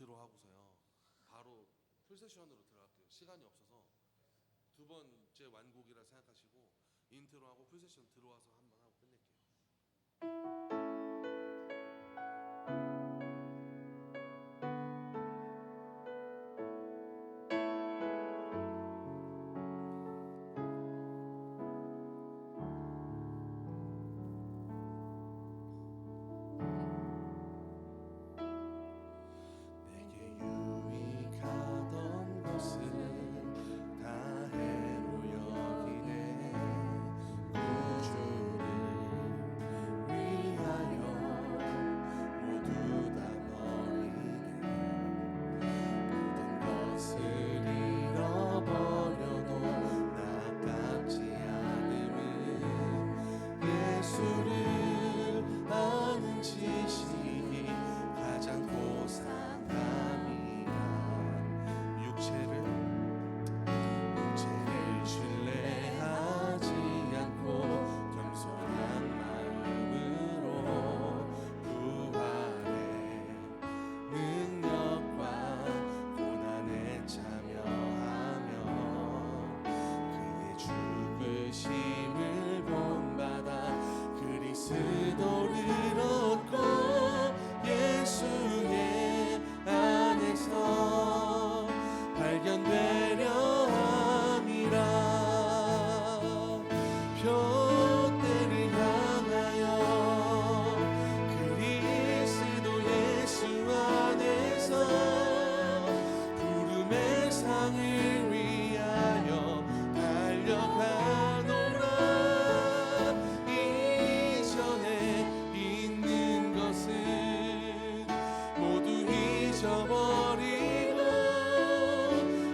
인트로 하고서요 바로 풀세션으로 들어갈게요. 시간이 없어서 두 번째 완곡이라 생각하시고 인트로 하고 풀세션 들어와서 한번 하고 끝낼게요.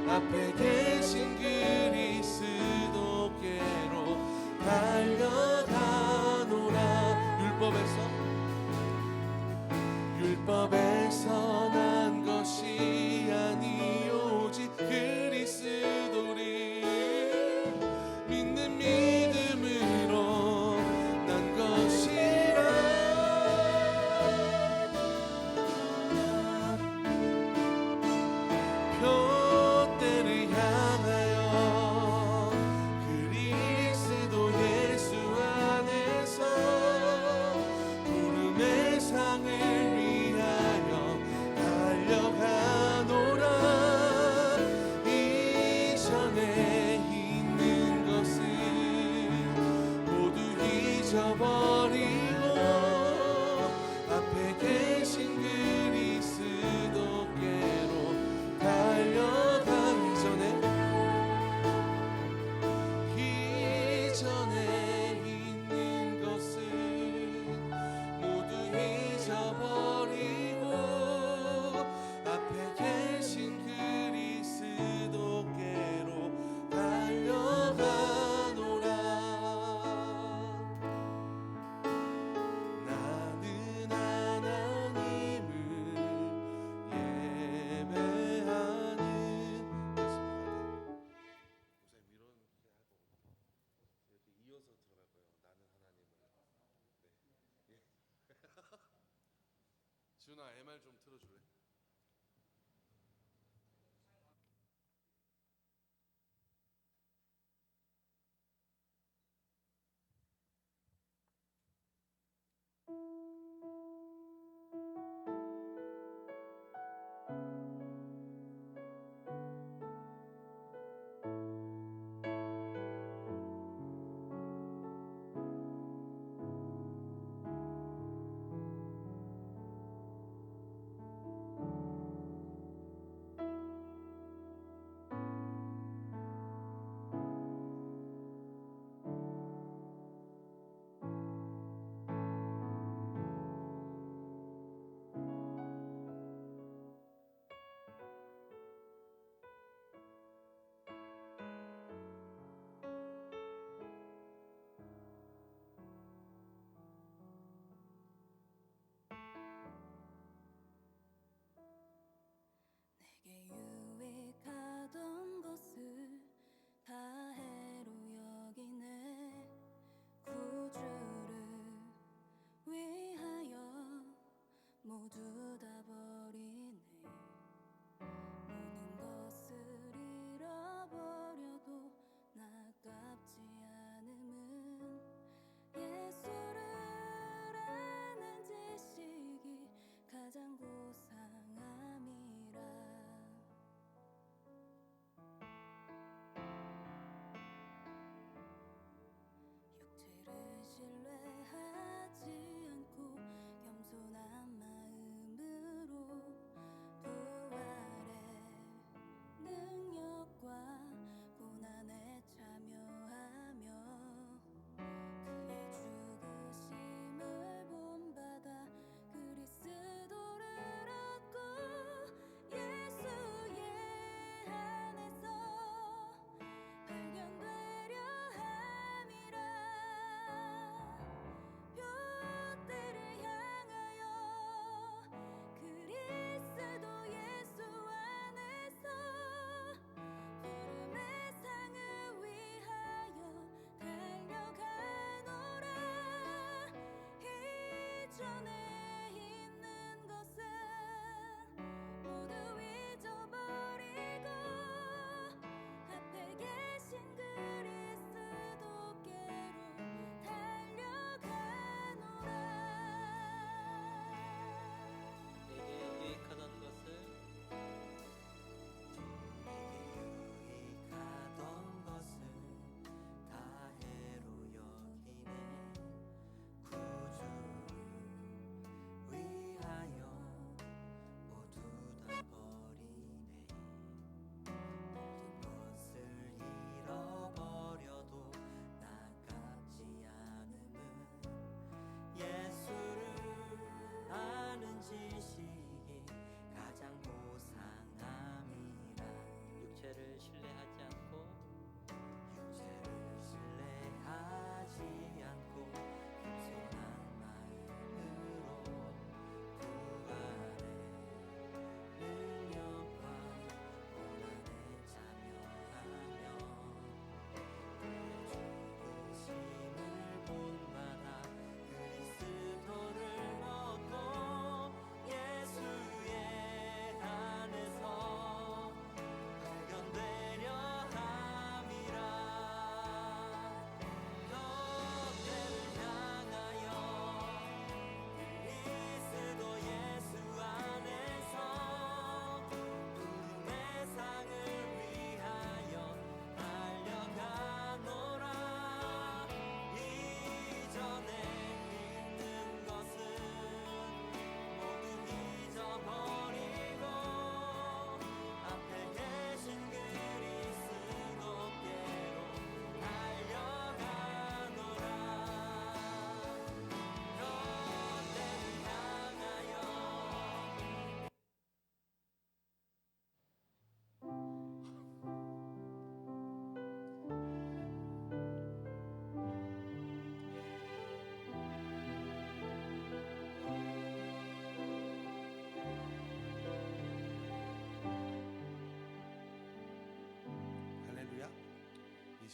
앞에 계신 그리스도께로 달려가노라. 율법에서 난 것이 아니 오직 그리스도를 믿는 믿음으로 난 것이라. 표대를 향하여 그리스도 예수 안에서 구름의 상을 위하여 달려가노라. 이전에 있는 것은 모두 잊어버리고 앞에 계신 그리스도께로 달려가기 이전에 있는 것은 모두 잊어버리고 앞에 계신 그리스도께로 달려가노라. 나는 하나님을 예배하는 우선 이렇게 할 거거든요. 이렇게 이어서 들어갈 거예요. 나는 하나님을. 네. 예. 지훈아 MR 좀 틀어줄래?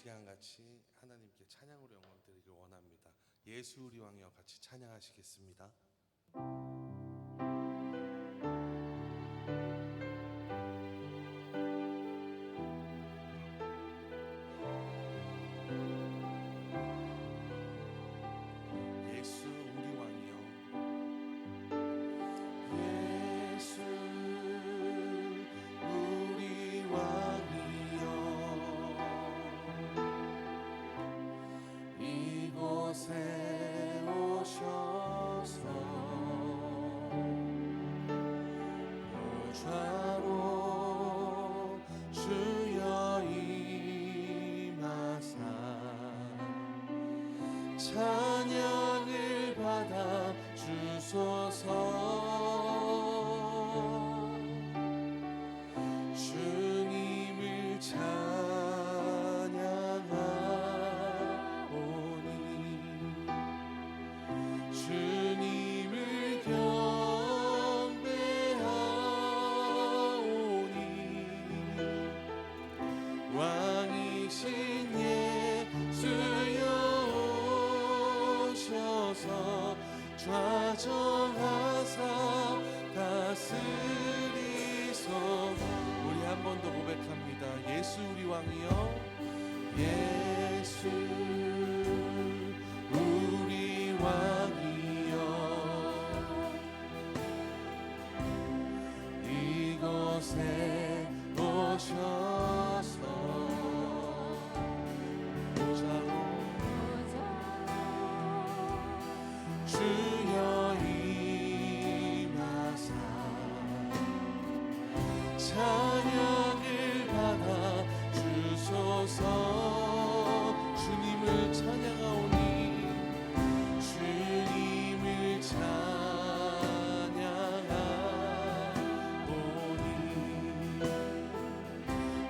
시간 같이 하나님께 찬양으로 영광 드리길 원합니다. 예수 우리 왕이여 같이 찬양하시겠습니다. 예수 우리 왕이여 예수 우리 왕이여 이곳에 오셔서 보좌로 주여 임하사 찬양을 받아 주소서. 주님을 찬양하오니 주님을 경배하오니 왕이신 예수여 오셔서 좌정하사 다스리소. 우리 한 번 더 고백합니다. 예수 우리 왕이여 예수 우리 왕이여 이곳에 오셔서 보좌로 주여 임하사 찬양을 받아 주소서. 주님을 찬양하오니 주님을 찬양하오니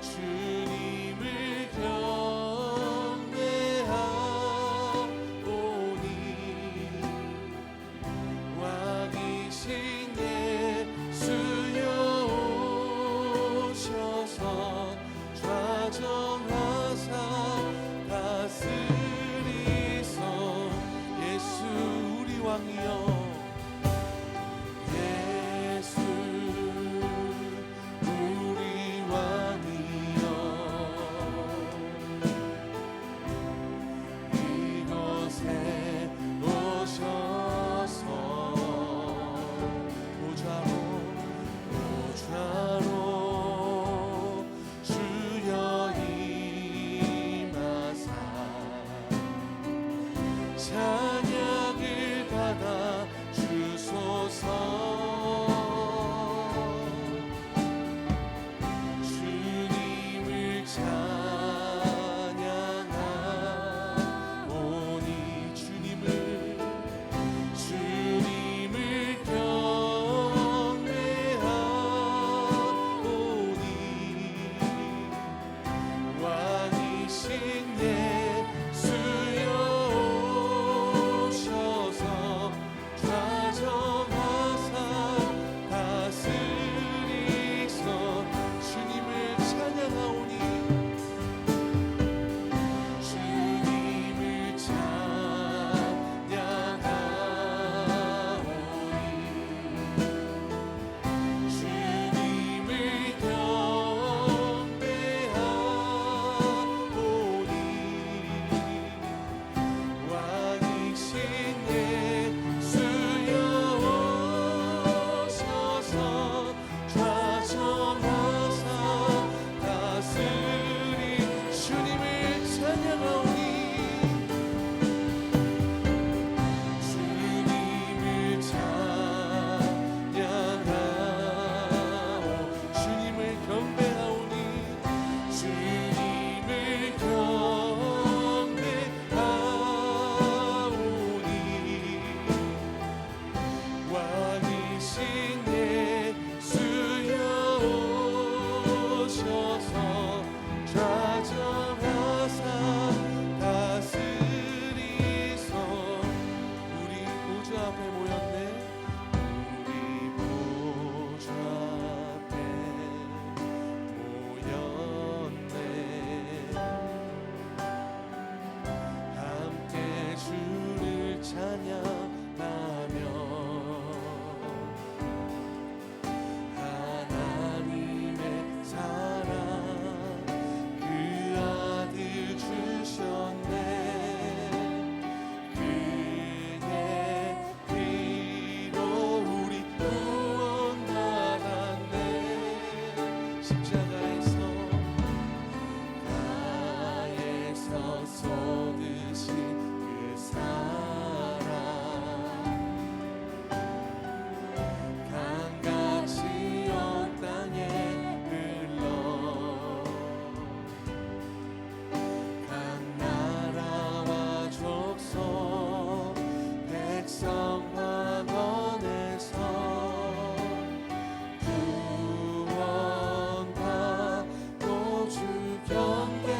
주님을 경배하오니 왕이신 예수여 오셔서 좌정하사 십자가에서 쏟으신 그 사랑 강같이 온 땅에 흘러 각 나라와 족속 백성 방언에서 구원받고 주 경계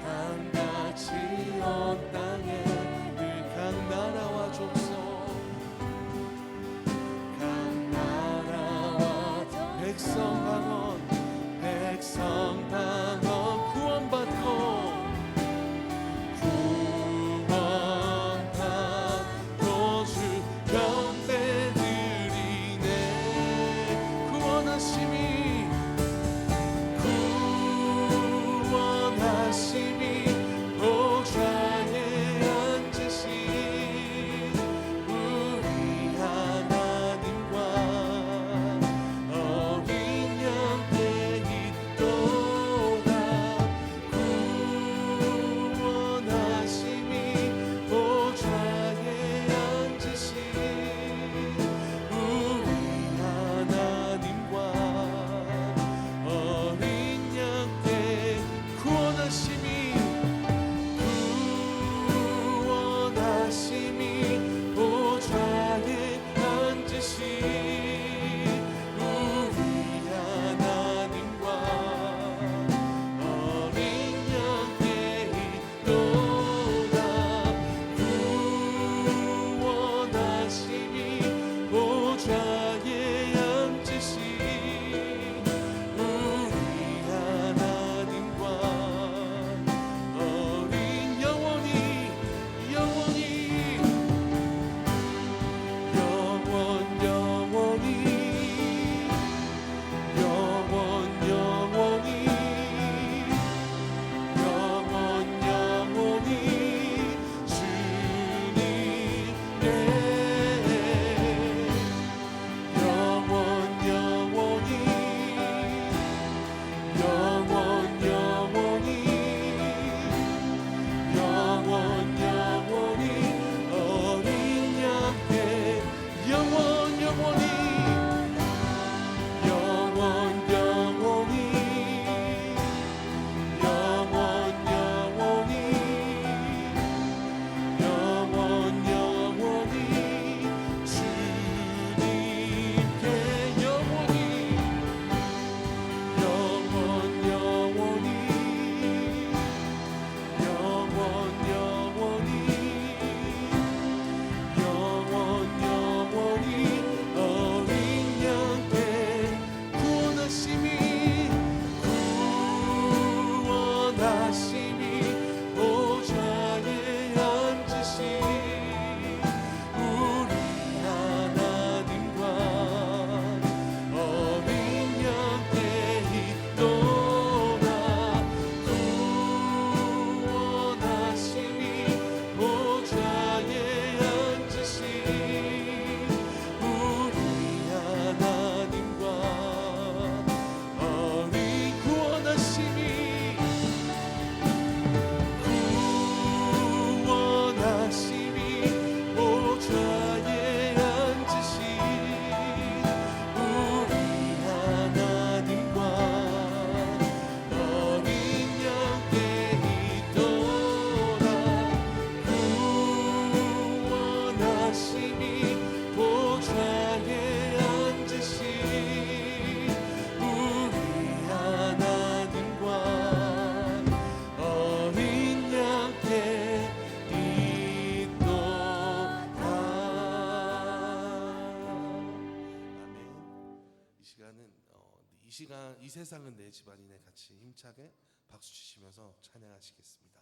강같이 온 땅에 각 나라와 족속 각 나라와 백성 방언 구원받고 주 경배 드리네 구원하심이 보좌에 앉으신 우리 하나님과 어린 양께 있도다 이 시간 이 세상은 내 집안이네 같이 힘차게 박수 치시면서 찬양하시겠습니다.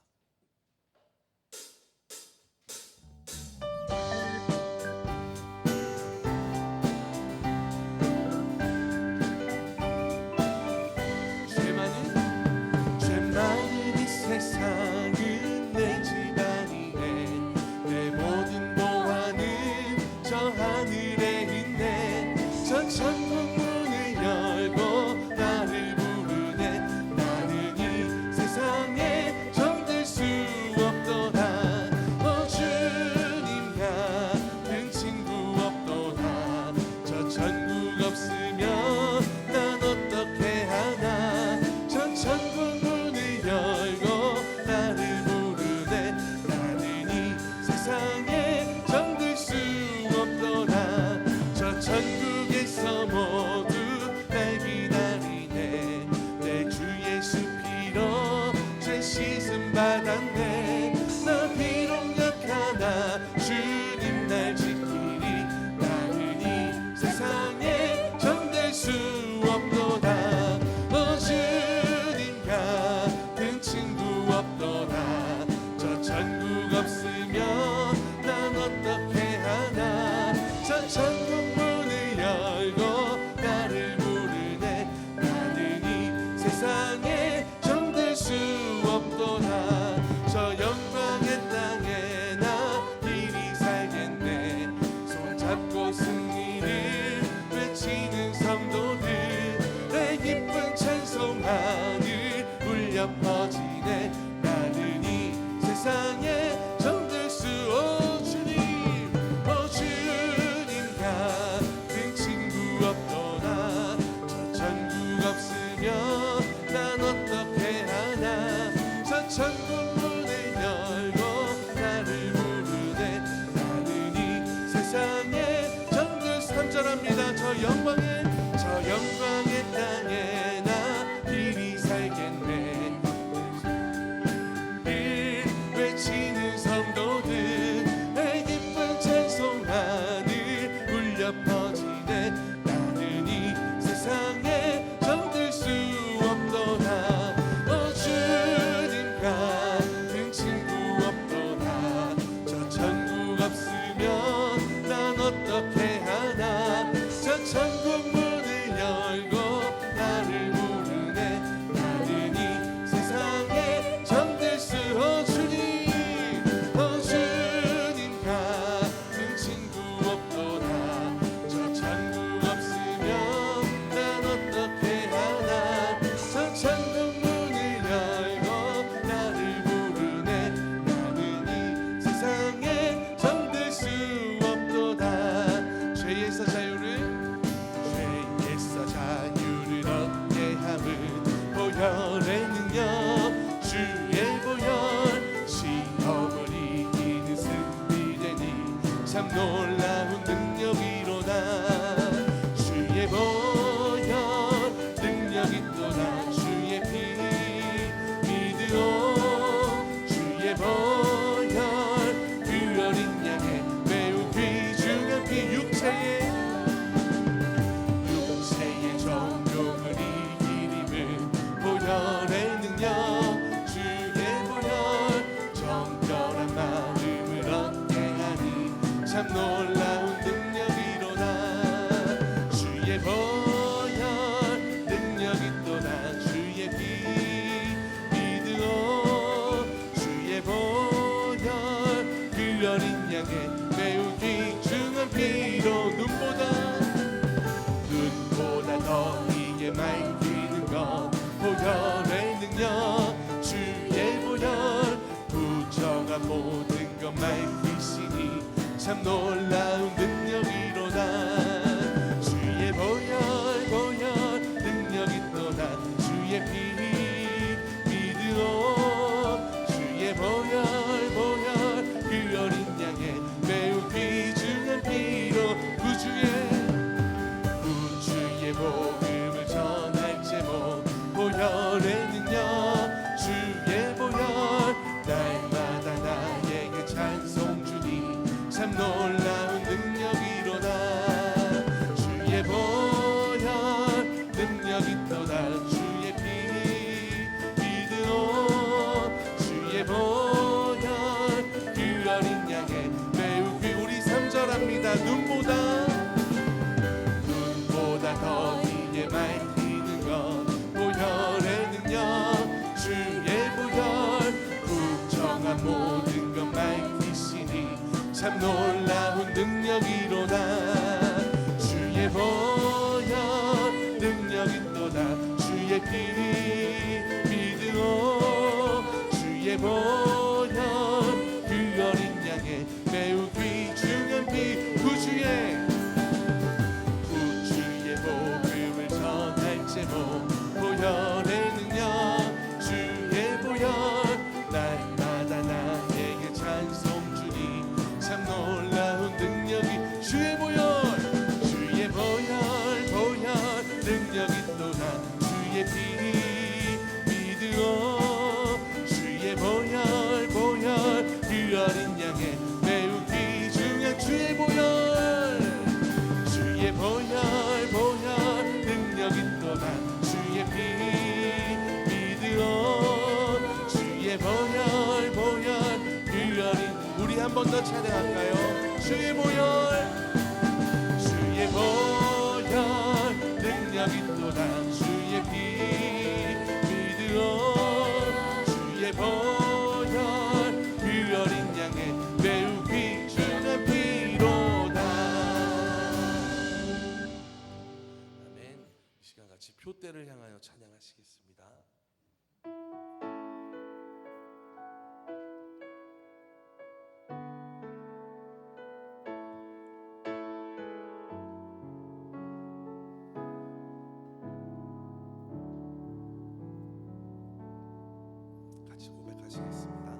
죄 많은 이 세상은 내 집안이네 내 모든 보안은 저 하늘에 있네 저 천국 문을 열고 나를 부르네 나는 이 세상에 정들 수 없도다 주님 같은 친구 없도다 저 천국 없으면 난 어떻게 하나 저 천국 문을 열고 나를 부르네 나는 이 세상에 정들 수 없도다 저 천국에서 모두 날 기다리네 내 주 예수 피로 죄 씻음 받았네 나 비록 약하나 주님 날 지키리 나는 이 세상에 정될 수 없도다 주님 같은 친구 없도다 저 천국 없으면 난 어떻게 하나 저 천국 문을 열고 나를 부르네 나는 이 세상에 정될 수 없도다 저 영광의 땅에 나 이리 살겠네 손잡고 승리를 외치는 성도들 내 기쁜 찬송 하늘 울려 퍼지네 나는 이 세상에 정될 수 주님 같은 친구 없도다 저 천국 없으면 난 어떻게 하나 저 천국 문을 열고 나를 부르네 나는 이 세상에 정들 수 간절합니다 저 영광의 땅에 나 이리 살겠네 외치는 성도들 내 기쁜 찬송 하늘 울려 퍼지네 나는 이 세상에 정들 수 없도다 주님 같은 친구 없도다 저 천국 없으면 난 어떻게 하나 저 천국 문을 열고 나를 부르네 나는 이 세상에 정될 수 주님 같은 친구 없도다 저 천국 없으면 난 어떻게 하나 저 천국 문을 열고 나를 부르네 나는 이 세상에 정될 수 없도다 죄에서 자유를 얻게 함은 보혈의 능력 주의 보혈 시험을 이기는 승리되니 참 놀라운 능력이로다 주의 보혈 능력이 또다 주의 피 믿으오 주의 보혈 그 어린 양의 매우 귀중한 피 육체의 정욕을 이기림은 보혈의 능력 주의 보혈 정결한 마음을 얻게 하니 참 놀라운 능력이로다 주의 보혈 능력이 또다 주의 피 믿으오 주의 보혈 그 어린 양의 매우 귀중한 피로 눈보다 더 이게 맑히는 것 보혈의 능력 주의 보혈 부정한 모든 것 맑히시니 참 놀라운 능력이로다 주의 보혈 능력이 또다 주의 피 믿으오 주의 보혈 그 어린 양의 매우 귀중한 피로 구주의 복음을 전할 제목 보혈의 능력 주의 보혈 날마다 나에게 찬송 주니 참 놀라운 능력이로다 주의 보혈 능력이 주의 피 믿으오 주의 보혈 그 어린 양의 매우 귀중한 피 구주의 복음을 전할 제목 보혈의 능력 주의 보혈 날마다 나에게 찬송 주니 참 놀라운 능력이 주의 보혈 능력이 또한 주의 피 믿으오 주의 보혈 그 어린 양의 매우 귀중한 주의 보혈 능력이 또한 주의 피 믿으오 주의 보혈 그 어린 우리 한 번 더 찬양할까요? 주의 보혈 능력이 또한 주의 피 믿으오 주의 보혈 그 어린 양의 매우 귀중한 피로다. 아멘. 이 시간 같이 표대를 향하여 찬양하시겠습니다. 고백하시겠습니다.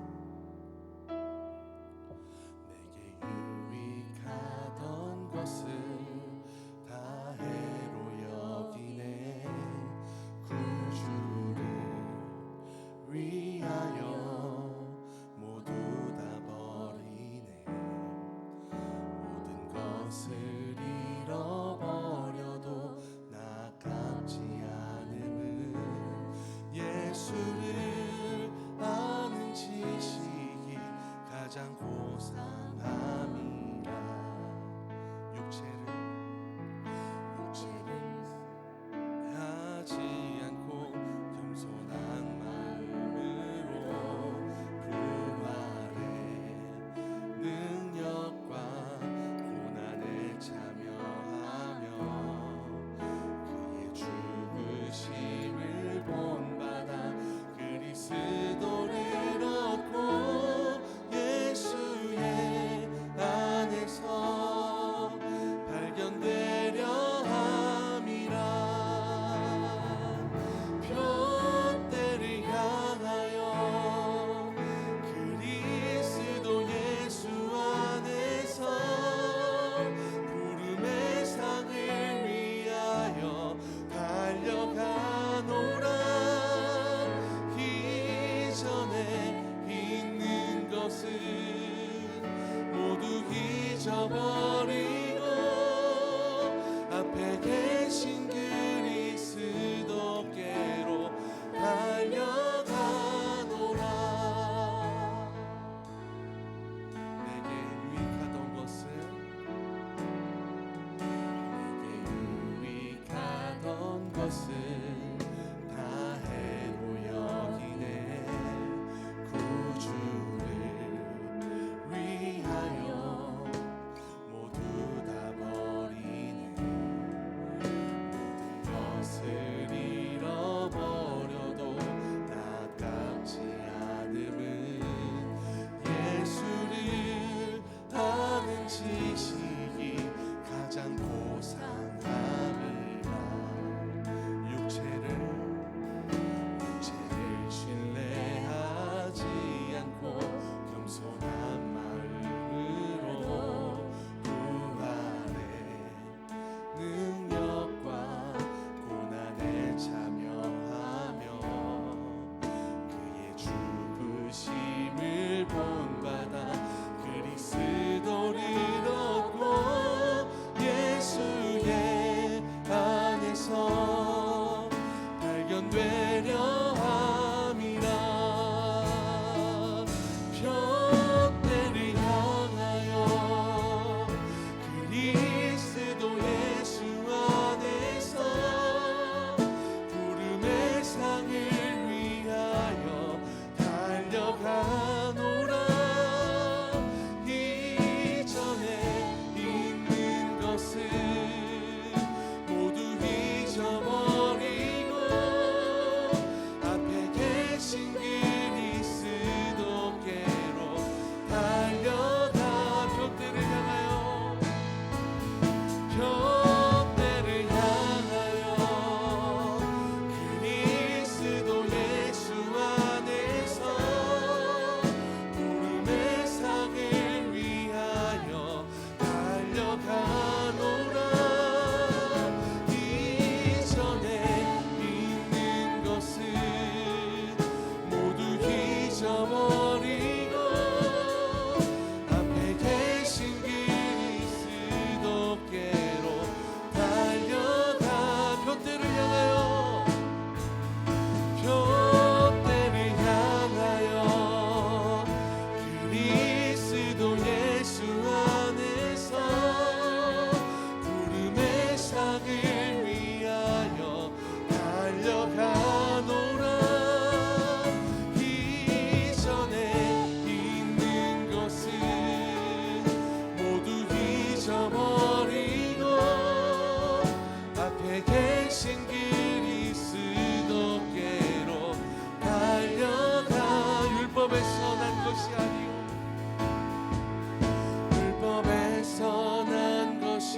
내게 유익하던 것을 다 해로 여기네 구주를 계신 그리스도께로 달려가. 율법에서 난 것이 아니오, 율법에서 난 것이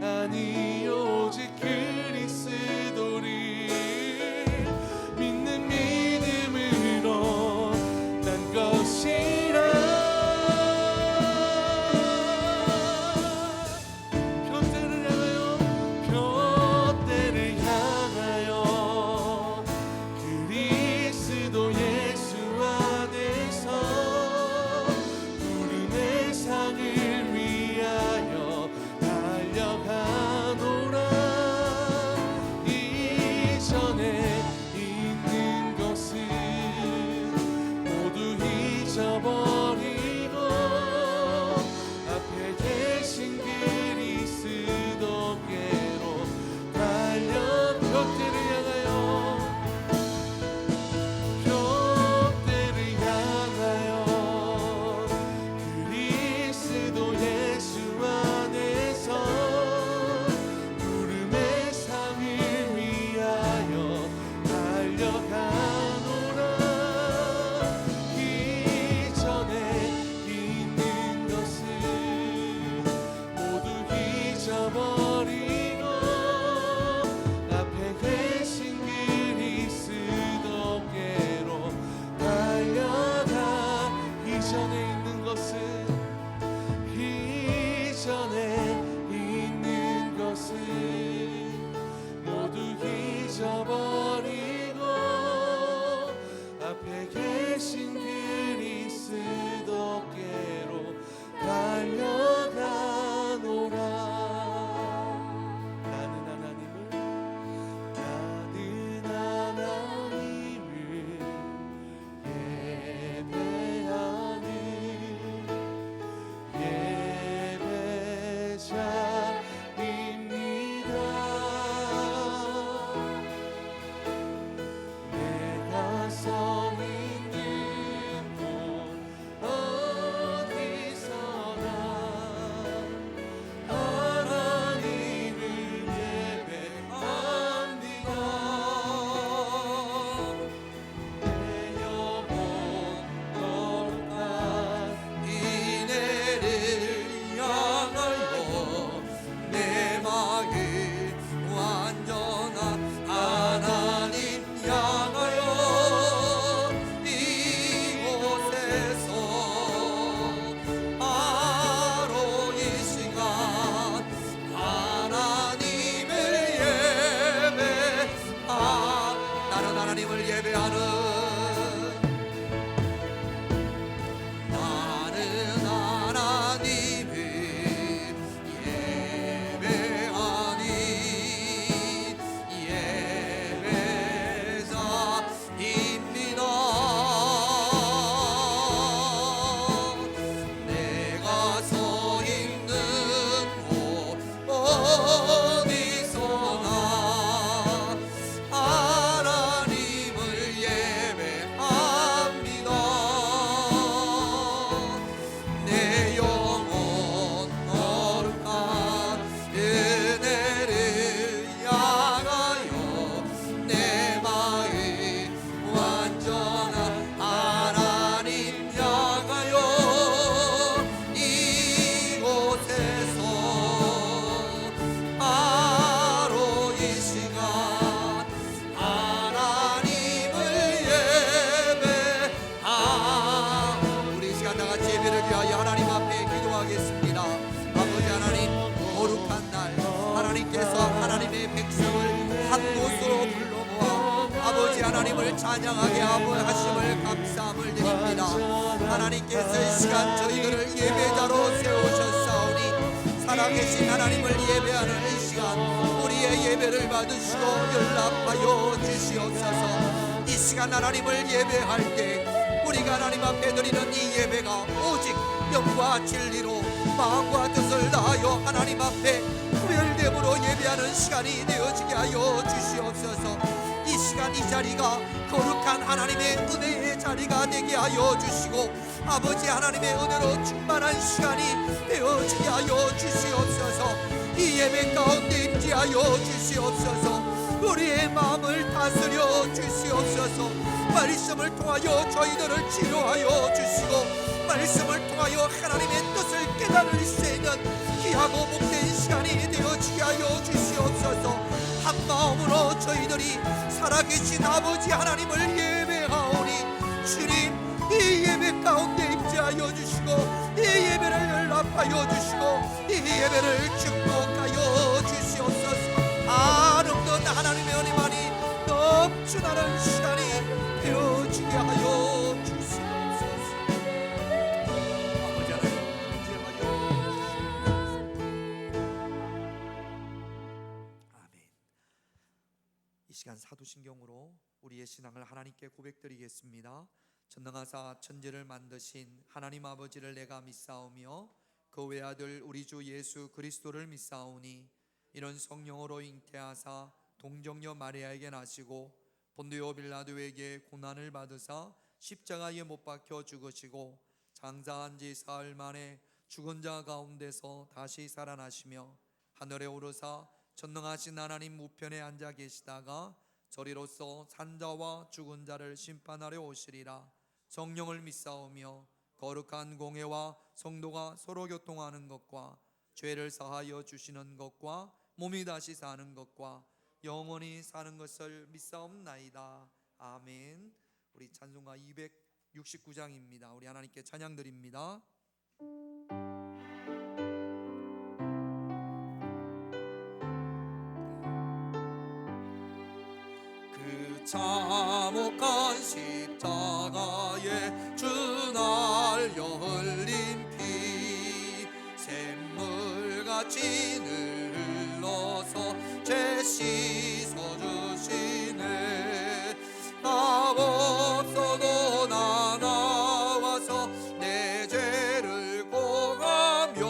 아니오, 오직 그리스도를 믿는 믿음으로 난 것이라. 표대를 향하여, 표대를 향하여 그리스도 예수 안에서 부름의 상을 위하여 달려가노라. 이전에 있는 것은 모두 잊어버리고 앞에 계신 그리스도께로 달려. 표대를 향하여, 표대를 향하여 그리스도 예수 안에서 부름의 상을 위하여 달려가노라. 이전에 있는 것은 모두 잊어버리고 앞에 계신 그리스도께로 달려가. 이전에 있는 것은, 이전에 있는 것은 모두 잊어버리고 앞에 계신 그리스도께로 달려가노라. 나는 하나님을 예배하는 예배자입니다. 내가 서 있는 곳 어디서나 하나님을 예배합니다. 내 영혼 거룩한 이내를 향하여 내 마음 완전한 하나님 향하여 이곳에서 바로 이 시간 하나님을 나는 하나님을 예배하는, 나는 하나님을 예배하니 예배자입니다. 내가 서 있는 곳 어디서나 하나님을 예배합니다. 내 영혼 거룩한 은혜를 향하여 내 마음 완전한 하나님 향하여 이곳에서 바로 이 시간 하나님을 예배하. 우리 이 시간 다같이 예배를 위하여 하나님 앞에 기도하겠습니다. 아버지 하나님, 거룩한 날 하나님께서 하나님의 백성을 한 곳으로 불러 모아 아버지 하나님을 찬양하게 하심을 감사함을 드립니다. 하나님께서 이 시간 저희들을 예배자로 세우셨사오니 살아계신 하나님을 예배하는 이 시간 우리의 예배를 받으시고 연락하여 주시옵소서. 이 시간 하나님을 예배할 때 우리가 하나님 앞에 드리는 이 예배가 오직 영과 진리로 마음과 뜻을 다하여 하나님 앞에 구별됨으로 예배하는 시간이 되어지게 하여 주시옵소서. 이 시간 이 자리가 거룩한 하나님의 은혜의 자리가 되게 하여 주시고 아버지 하나님의 은혜로 충만한 시간이 되어지게 하여 주시옵소서. 이 예배 가운데 임재하여 주시옵소서. 우리의 마음을 다스려 주시옵소서. 말씀을 통하여 저희들을 치료하여 주시고 말씀을 통하여 하나님의 뜻을 깨달을 수 있는 귀하고 복된 시간이 되어지게 하여 주시옵소서. 한 마음으로 저희들이 살아계신 아버지 하나님을 예배하오니 주님 이 예배 가운데 임재하여 주시고 이 예배를 연락하여 주시고 이 예배를 축복하여 주시옵소서. 아름다운 하나님의 은혜만이 넘쳐나는 시간이 되어지게 하여 주시옵소서. 아버지 하나님 임재하여 아멘. 이 시간 사도신경으로 우리의 신앙을 하나님께 고백드리겠습니다. 전능하사 천지를 만드신 하나님 아버지를 내가 믿사오며 그 외아들 우리 주 예수 그리스도를 믿사오니 이런 성령으로 잉태하사 동정녀 마리아에게 나시고 본디오 빌라도에게 고난을 받으사 십자가에 못 박혀 죽으시고 장사한 지 사흘 만에 죽은 자 가운데서 다시 살아나시며 하늘에 오르사 전능하신 하나님 우편에 앉아 계시다가 저리로서 산자와 죽은 자를 심판하려 오시리라. 성령을 믿사오며 거룩한 공회와 성도가 서로 교통하는 것과 죄를 사하여 주시는 것과 몸이 다시 사는 것과 영원히 사는 것을 믿사옵나이다. 아멘. 우리 찬송가 269장입니다. 우리 하나님께 찬양 드립니다. 그 참혹한 십자가에 주 날려 흘린 피 샘물같이 흘러서 죄 씻어주시네. 값 없어도 나 나와서 내 죄를 고하며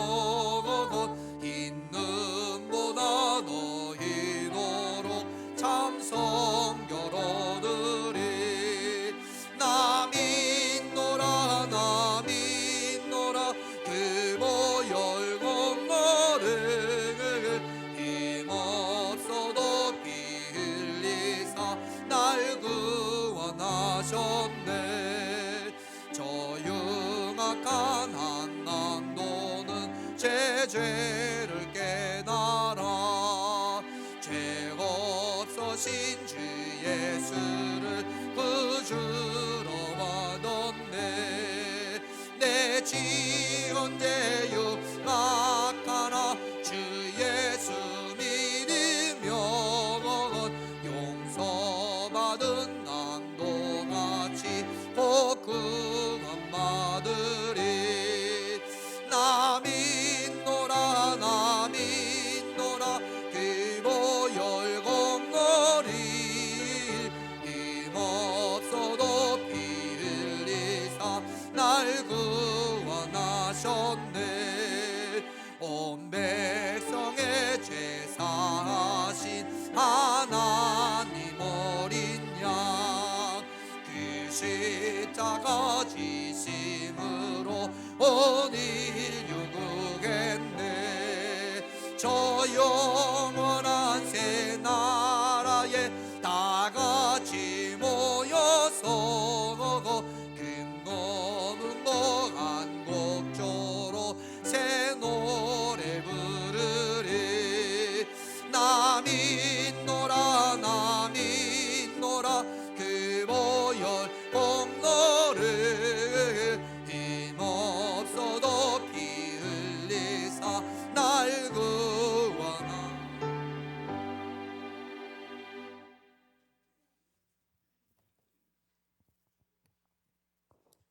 흰 눈보다 더 희도록 참 성결어들이 나 믿노라 나 믿노라 그 보혈 공로를 힘없어도 피 흘리사 날 구원하셨네. 저 흉악한 한강도는 제 죄를 깨달아 죄 없으신 주 예수를 구주로 받았네. 내 지은 죄 육락하나 주 예수 믿으며 용서받은 낭도같이 복구함 받으리. 나 믿노라 나 믿노라 그 보혈 공로리 힘없어도 피 흘리사 날 구원하셨네. 온 백성의 죄 사하신 하나님 어린 양 그 십자가 지심으로 온 인류 구했네. 저 영원한 새 나라에 다 같이 모여서 금고문고한 곡조로 새 노래 부르리. 나 믿노라 나 믿노라 그 보혈 공로를 힘없어도 피 흘리사 날 구원하.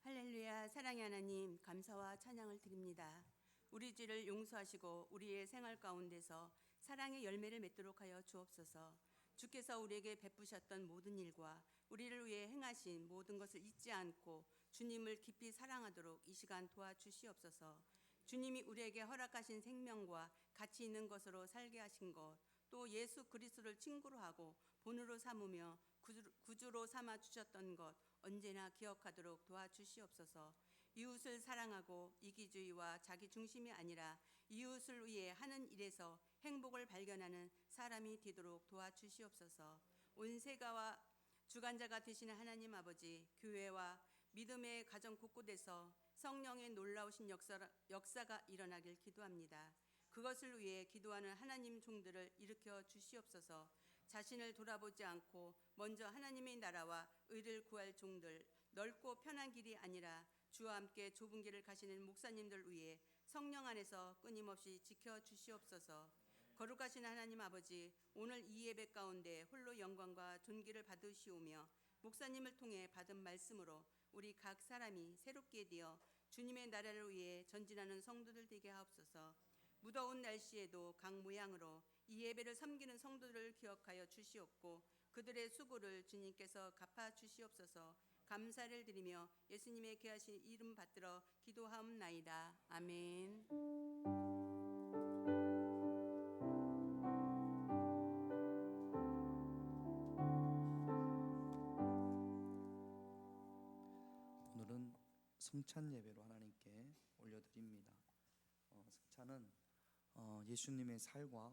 할렐루야. 사랑의 하나님, 감사와 찬양을 드립니다. 우리 죄를 용서하시고 우리의 생활 가운데서 사랑의 열매를 맺도록 하여 주옵소서. 주께서 우리에게 베푸셨던 모든 일과 우리를 위해 행하신 모든 것을 잊지 않고 주님을 깊이 사랑하도록 이 시간 도와주시옵소서. 주님이 우리에게 허락하신 생명과 가치 있는 것으로 살게 하신 것, 또 예수 그리스도를 친구로 하고 본으로 삼으며 구주로 삼아 주셨던 것 언제나 기억하도록 도와주시옵소서. 이웃을 사랑하고 이기주의와 자기 중심이 아니라 이웃을 위해 하는 일에서 행복을 발견하는 사람이 되도록 도와주시옵소서. 온 세가와 주관자가 되시는 하나님 아버지, 교회와 믿음의 가정 곳곳에서 성령의 놀라우신 역사가 일어나길 기도합니다. 그것을 위해 기도하는 하나님 종들을 일으켜 주시옵소서. 자신을 돌아보지 않고 먼저 하나님의 나라와 의를 구할 종들, 넓고 편한 길이 아니라 주와 함께 좁은 길을 가시는 목사님들 위해 성령 안에서 끊임없이 지켜 주시옵소서. 거룩하신 하나님 아버지, 오늘 이 예배 가운데 홀로 영광과 존귀를 받으시오며 목사님을 통해 받은 말씀으로 우리 각 사람이 새롭게 되어 주님의 나라를 위해 전진하는 성도들 되게 하옵소서. 무더운 날씨에도 각 모양으로 이 예배를 섬기는 성도들을 기억하여 주시옵고 그들의 수고를 주님께서 갚아 주시옵소서. 감사를 드리며 예수님의 귀하신 이름 받들어 기도하옵나이다. 아멘. 오늘은 성찬 예배로 하나님께 올려드립니다. 성찬은 예수님의 살과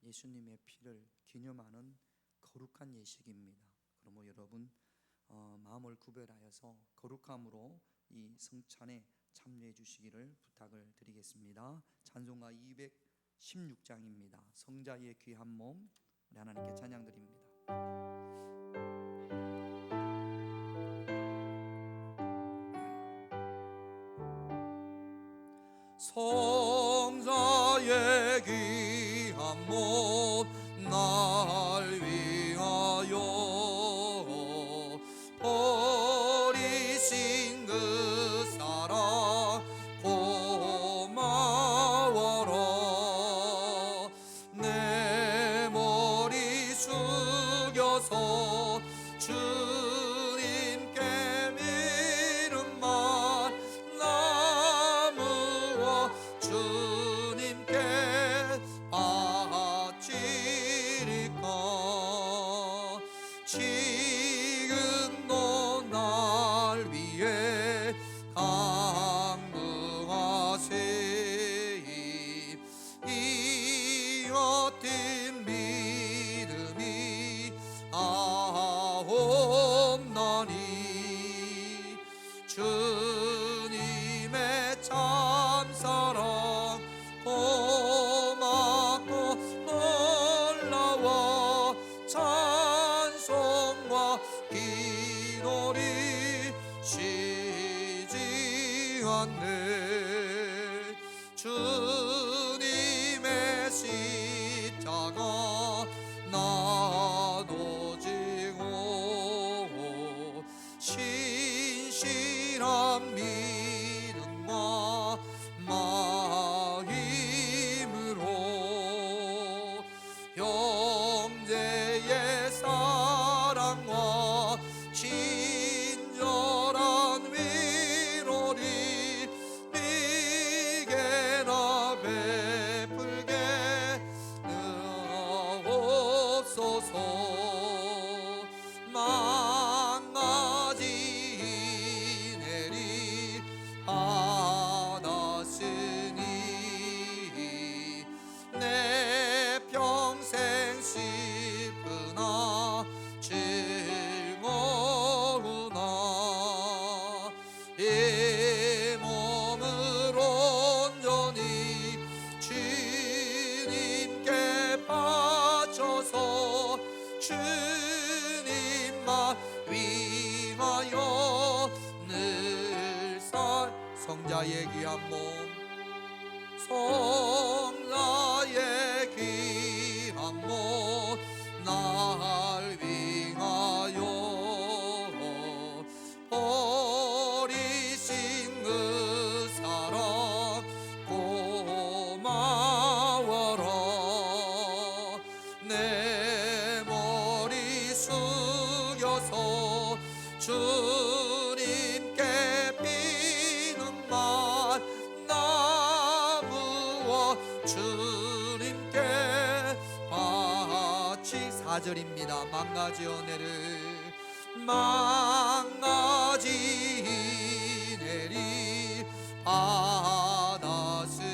예수님의 피를 기념하는 거룩한 예식입니다. 그러므로 여러분 마음을 구별하여서 거룩함으로 이 성찬에 참여해 주시기를 부탁을 드리겠습니다. 찬송가 216장입니다. 성자의 귀한 몸, 우리 하나님께 찬양 드립니다. 성자의 귀한 몸 날 위하여 버리신 그 사랑 고마워라. 내 머리 숙여서 주님께 미름만 나무어 주님께 바치리까. 지금도 날 위해 강구하세. 이 같은 믿음이 아옵나니 주님의 참사랑 고맙고 놀라워 찬송과 기도리 쉬지 않네. 주님의 십자가 나도 지고 신실한 믿음과 마음으로 형제의 사랑과 친절한 위로리 네게나 베풀게 하옵소서. 망가지 내리 받았으니 내 평생 슬프나 즐거우나 이 몸을 온전히 주님께 바쳐서 주님만 위하여 늘 살. 성자의 귀한 몸, 성자의 귀한 몸 날 위하여 버리신 그 사랑 고마워라. 내 머리 숙여서 주님께 비는만 나무어 주님께 바치. 4절입니다. 망가지 은혜를 망가지 내리 받았으니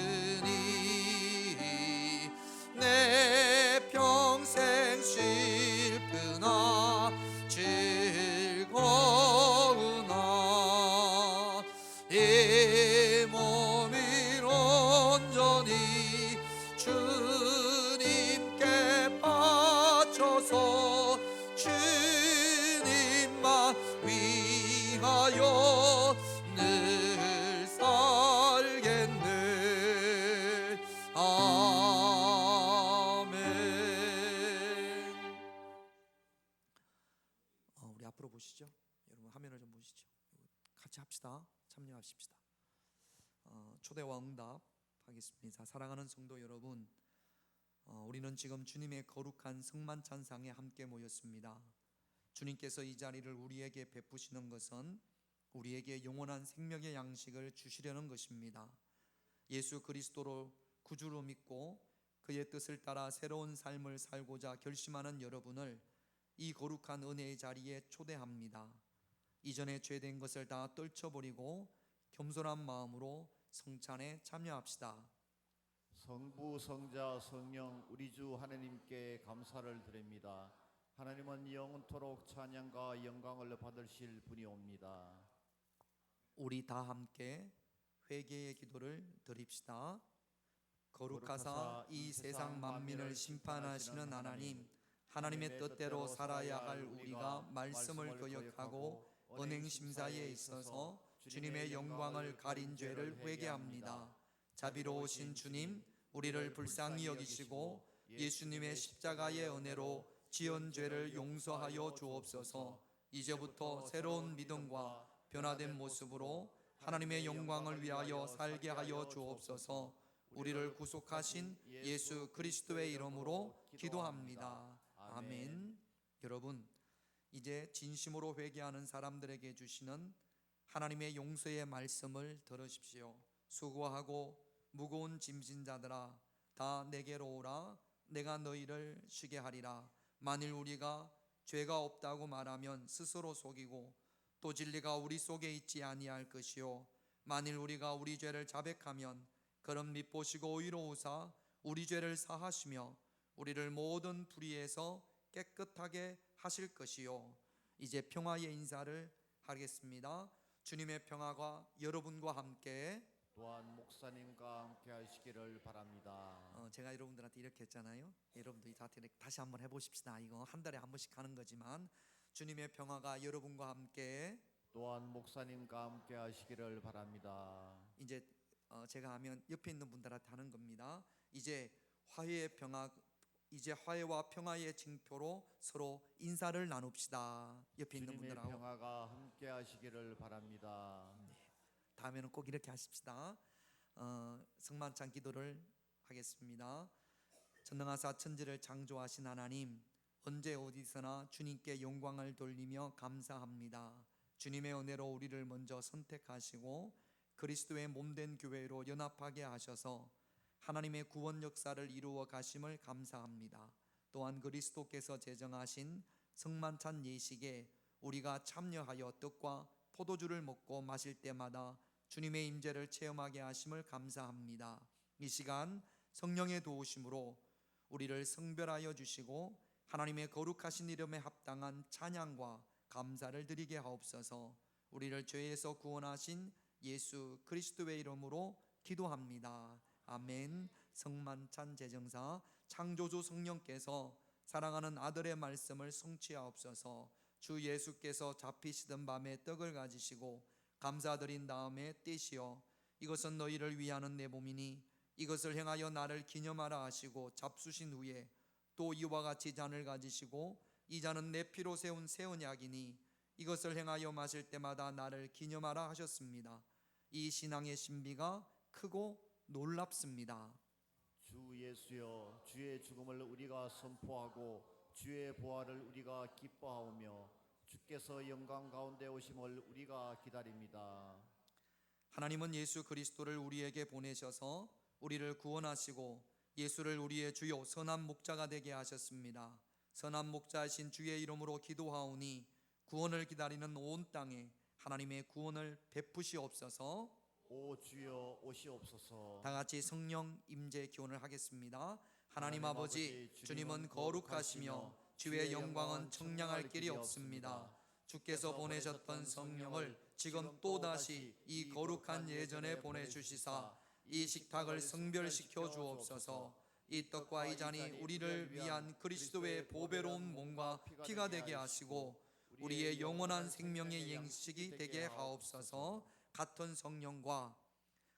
내 주옵소서. 주님만 위하여 늘 살겠네. 아멘. 우리 앞으로 보시죠. 여러분 화면을 좀 보시죠. 같이 합시다. 참여하십시다. 초대와 응답 하겠습니다. 사랑하는 성도 여러분, 우리는 지금 주님의 거룩한 성만찬상에 함께 모였습니다. 주님께서 이 자리를 우리에게 베푸시는 것은 우리에게 영원한 생명의 양식을 주시려는 것입니다. 예수 그리스도로 구주로 믿고 그의 뜻을 따라 새로운 삶을 살고자 결심하는 여러분을 이 거룩한 은혜의 자리에 초대합니다. 이전에 죄된 것을 다 떨쳐버리고 겸손한 마음으로 성찬에 참여합시다. 성부, 성자, 성령 우리 주 하나님께 감사를 드립니다. 하나님은 영원토록 찬양과 영광을 받으실 분이옵니다. 우리 다 함께 회개의 기도를 드립시다. 거룩하사 이 세상 만민을 심판하시는 하나님, 하나님의 뜻대로 살아야 할 우리가 말씀을 거역하고 언행 심사에 있어서 주님의 영광을 가린 죄를 회개합니다. 자비로우신 주님, 우리를 불쌍히 여기시고 예수님의 십자가의 은혜로 지은 죄를 용서하여 주옵소서. 이제부터 새로운 믿음과 변화된 모습으로 하나님의 영광을 위하여 살게 하여 주옵소서. 우리를 구속하신 예수 그리스도의 이름으로 기도합니다. 아멘. 여러분, 이제 진심으로 회개하는 사람들에게 주시는 하나님의 용서의 말씀을 들으십시오. 수고하고 무거운 짐진 자들아, 다 내게로 오라. 내가 너희를 쉬게 하리라. 만일 우리가 죄가 없다고 말하면 스스로 속이고 또 진리가 우리 속에 있지 아니할 것이요, 만일 우리가 우리 죄를 자백하면 그럼 밉보시고 의로우사 우리 죄를 사하시며 우리를 모든 불의에서 깨끗하게 하실 것이요. 이제 평화의 인사를 하겠습니다. 주님의 평화가 여러분과 함께, 또한 목사님과 함께 하시기를 바랍니다. 제가 여러분들한테 이렇게 했잖아요. 여러분들이 다시 한번 해보십시다. 이거 한 달에 한 번씩 하는 거지만 주님의 평화가 여러분과 함께, 또한 목사님과 함께 하시기를 바랍니다. 이제 제가 하면 옆에 있는 분들한테 하는 겁니다. 이제 화해의 평화, 이제 화해와 평화의 징표로 서로 인사를 나눕시다. 옆에 있는 주님의 분들하고. 평화가 함께 하시기를 바랍니다. 다음에는 꼭 이렇게 하십시다. 성만찬 기도를 하겠습니다. 전능하사 천지를 창조하신 하나님, 언제 어디서나 주님께 영광을 돌리며 감사합니다. 주님의 은혜로 우리를 먼저 선택하시고 그리스도의 몸된 교회로 연합하게 하셔서 하나님의 구원 역사를 이루어 가심을 감사합니다. 또한 그리스도께서 제정하신 성만찬 예식에 우리가 참여하여 떡과 포도주를 먹고 마실 때마다 주님의 임재를 체험하게 하심을 감사합니다. 이 시간 성령의 도우심으로 우리를 성별하여 주시고 하나님의 거룩하신 이름에 합당한 찬양과 감사를 드리게 하옵소서. 우리를 죄에서 구원하신 예수 그리스도의 이름으로 기도합니다. 아멘. 성만찬 제정사 창조주 성령께서 사랑하는 아들의 말씀을 성취하옵소서. 주 예수께서 잡히시던 밤에 떡을 가지시고 감사드린 다음에 떼시어 이것은 너희를 위하는 내 몸이니 이것을 행하여 나를 기념하라 하시고 잡수신 후에 또 이와 같이 잔을 가지시고 이 잔은 내 피로 세운 새 언약이니 이것을 행하여 마실 때마다 나를 기념하라 하셨습니다. 이 신앙의 신비가 크고 놀랍습니다. 주 예수여, 주의 죽음을 우리가 선포하고 주의 부활을 우리가 기뻐하오며 주께서 영광 가운데 오심을 우리가 기다립니다. 하나님은 예수 그리스도를 우리에게 보내셔서 우리를 구원하시고 예수를 우리의 주요 선한 목자가 되게 하셨습니다. 선한 목자이신 주의 이름으로 기도하오니 구원을 기다리는 온 땅에 하나님의 구원을 베푸시옵소서. 오 주여 오시옵소서. 다 같이 성령 임재 기원을 하겠습니다. 하나님 아버지, 주님은 거룩하시며 주의 영광은 청량할 길이 없습니다. 주께서 보내셨던 성령을 지금 또다시 이 거룩한 예전에 보내주시사 이 식탁을 성별시켜 주옵소서. 이 떡과 이 잔이 우리를 위한 그리스도의 보배로운 몸과 피가 되게 하시고 우리의 영원한 생명의 양식이 되게 하옵소서. 같은 성령과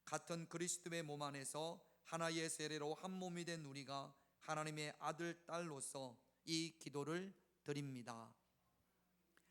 같은 그리스도의 몸 안에서 하나의 세례로 한 몸이 된 우리가 하나님의 아들 딸로서 이 기도를 드립니다.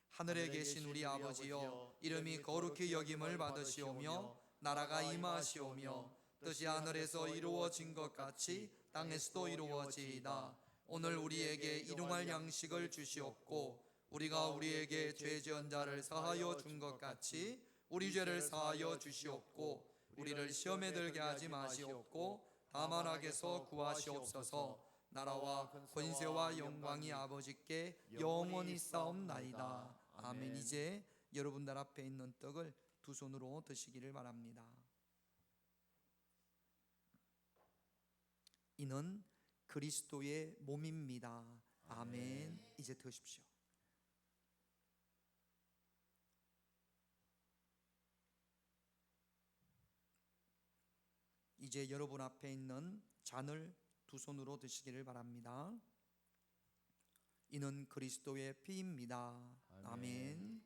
하늘에 계신 우리 아버지여, 이름이 거룩히 여김을 받으시오며 나라가 임하시오며 뜻이 하늘에서 이루어진 것 같이 땅에서도 이루어지이다. 오늘 우리에게 일용할 양식을 주시옵고 우리가 우리에게 죄 지은 자를 사하여 준 것 같이 우리 죄를 사하여 주시옵고 우리를 시험에 들게 하지 마시옵고 다만 악에서 구하시옵소서. 나라와 권세와 영광이 아버지께 영원히 싸움나이다. 아멘. 이제 여러분들 앞에 있는 떡을 두 손으로 드시기를 바랍니다. 이는 그리스도의 몸입니다. 아멘. 이제 드십시오. 이제 여러분 앞에 있는 잔을 두 손으로 드시기를 바랍니다. 이는 그리스도의 피입니다. 아멘.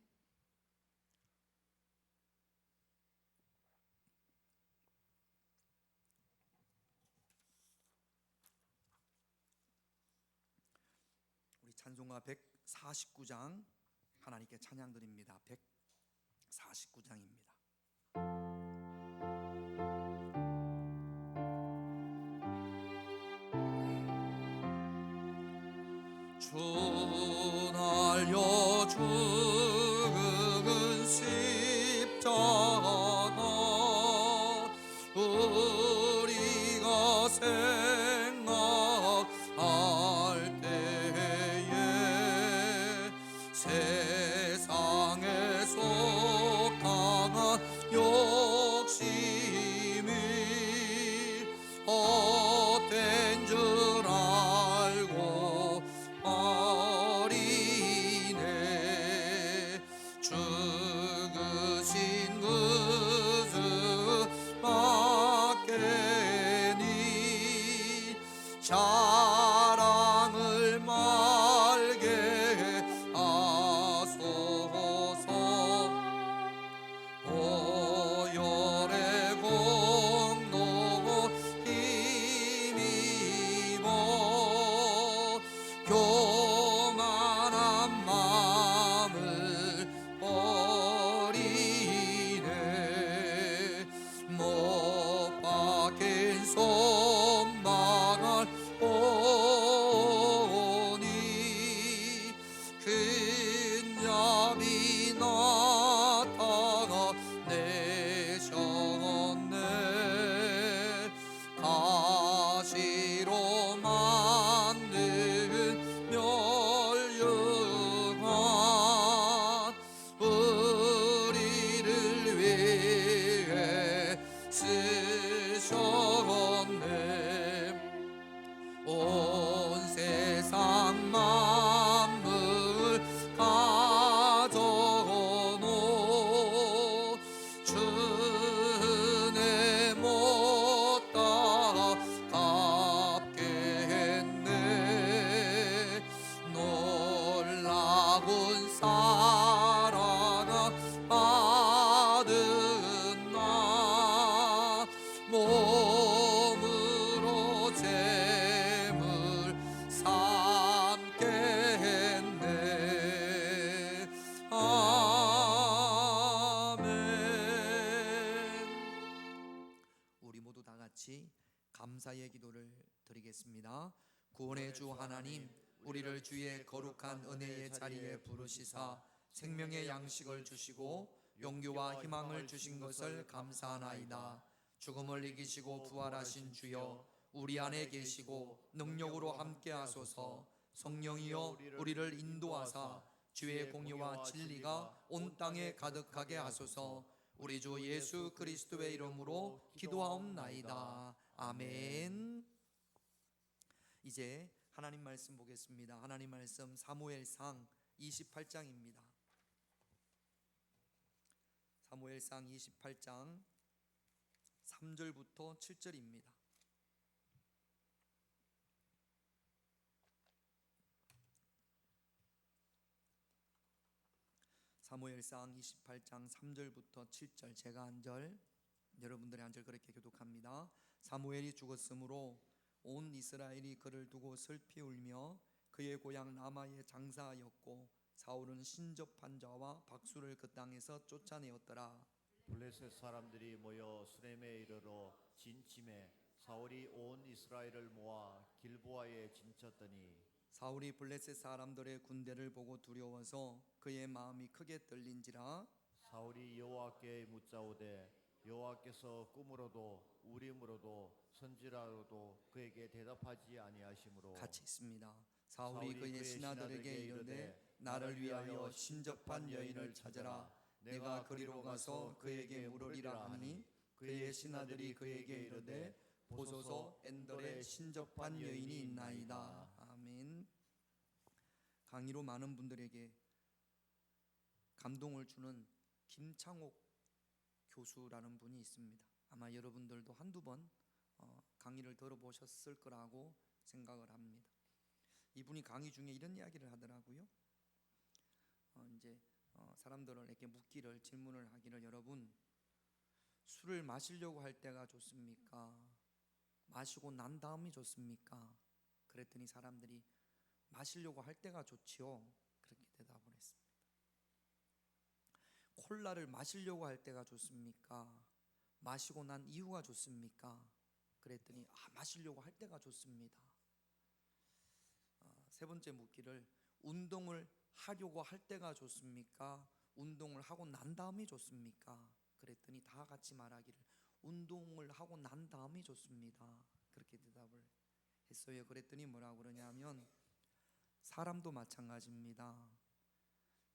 우리 찬송가 149장 하나님께 찬양 드립니다. 149장입니다. 주 날려 죽은 십자가 우리가 생각할 때에 세상에 속당한 욕심이 헛된 줄 알고 어리네. 죽으신 그주 밖에니 자랑을 말게 하소서. 보혈의 공로 힘입어 교만한 마음을 버리네. 못 박힌 손망을 보니 큰 야비 나타내셨네. 가시로 만든 멸류관 우리를 위해 쓰셨네. 온 세상 만물 가져놓 주네 못다 갚겠네. 놀라운 사랑 받은 나 몸으로 재물 삼겠네. 아멘. 우리 모두 다 같이 감사의 기도를 드리겠습니다. 구원의 주 하나님, 우리를 주의 거룩한 은혜의 자리에 부르시사 생명의 양식을 주시고 용기와 희망을 주신 것을 감사하나이다. 죽음을 이기시고 부활하신 주여, 우리 안에 계시고 능력으로 함께 하소서. 성령이여 우리를 인도하사 주의 공의와 진리가 온 땅에 가득하게 하소서. 우리 주 예수 그리스도의 이름으로 기도하옵나이다. 아멘. 이제 하나님 말씀 보겠습니다. 하나님 말씀 사무엘상 28장입니다. 사무엘상 28장 3절부터 7절입니다. 사무엘상 28장 3절부터 7절, 제가 한 절, 여러분들이 한 절 그렇게 교독합니다. 사무엘이 죽었으므로 온 이스라엘이 그를 두고 슬피 울며 그의 고향 라마에 장사하였고 사울은 신접한 자와 박수를 그 땅에서 쫓아내었더라. 블레셋 사람들이 모여 수렘에 이르러 진침해 사울이 온 이스라엘을 모아 길보아에 진쳤더니 사울이 블레셋 사람들의 군대를 보고 두려워서 그의 마음이 크게 떨린지라. 사울이 여호와께 묻자오되 여호와께서 꿈으로도 우림으로도 선지라로도 그에게 대답하지 아니하시므로 같이 있습니다. 사울이 그의 신하들에게 이르되 나를 위하여 신접한 여인을 찾으라. 내가 그리로 가서 그에게 물으리라 하니 그의 신하들이 그에게 이르되 보소서 엔돌에 신접한 여인이 있나이다. 아멘. 강의로 많은 분들에게 감동을 주는 김창옥 교수라는 분이 있습니다. 아마 여러분들도 한두 번 강의를 들어보셨을 거라고 생각을 합니다. 이분이 강의 중에 이런 이야기를 하더라고요. 이제 사람들에게 묻기를, 질문을 하기를, 여러분 술을 마시려고 할 때가 좋습니까? 마시고 난 다음이 좋습니까? 그랬더니 사람들이 마시려고 할 때가 좋지요, 그렇게 대답을 했습니다. 콜라를 마시려고 할 때가 좋습니까? 마시고 난 이후가 좋습니까? 그랬더니 마시려고 할 때가 좋습니다. 세 번째 묻기를, 운동을 하려고 할 때가 좋습니까? 운동을 하고 난 다음이 좋습니까? 그랬더니 다 같이 말하기를 운동을 하고 난 다음이 좋습니다. 그렇게 대답을 했어요. 그랬더니 뭐라고 그러냐면 사람도 마찬가지입니다.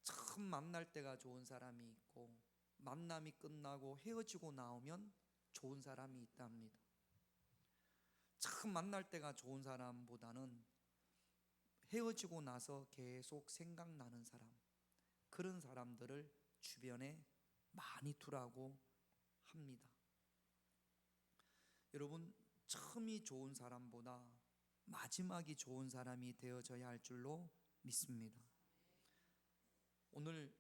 처음 만날 때가 좋은 사람이 있고 만남이 끝나고 헤어지고 나오면 좋은 사람이 있답니다. 처음 만날 때가 좋은 사람보다는 헤어지고 나서 계속 생각나는 사람, 그런 사람들을 주변에 많이 두라고 합니다. 여러분, 처음이 좋은 사람보다 마지막이 좋은 사람이 되어져야 할 줄로 믿습니다. 오늘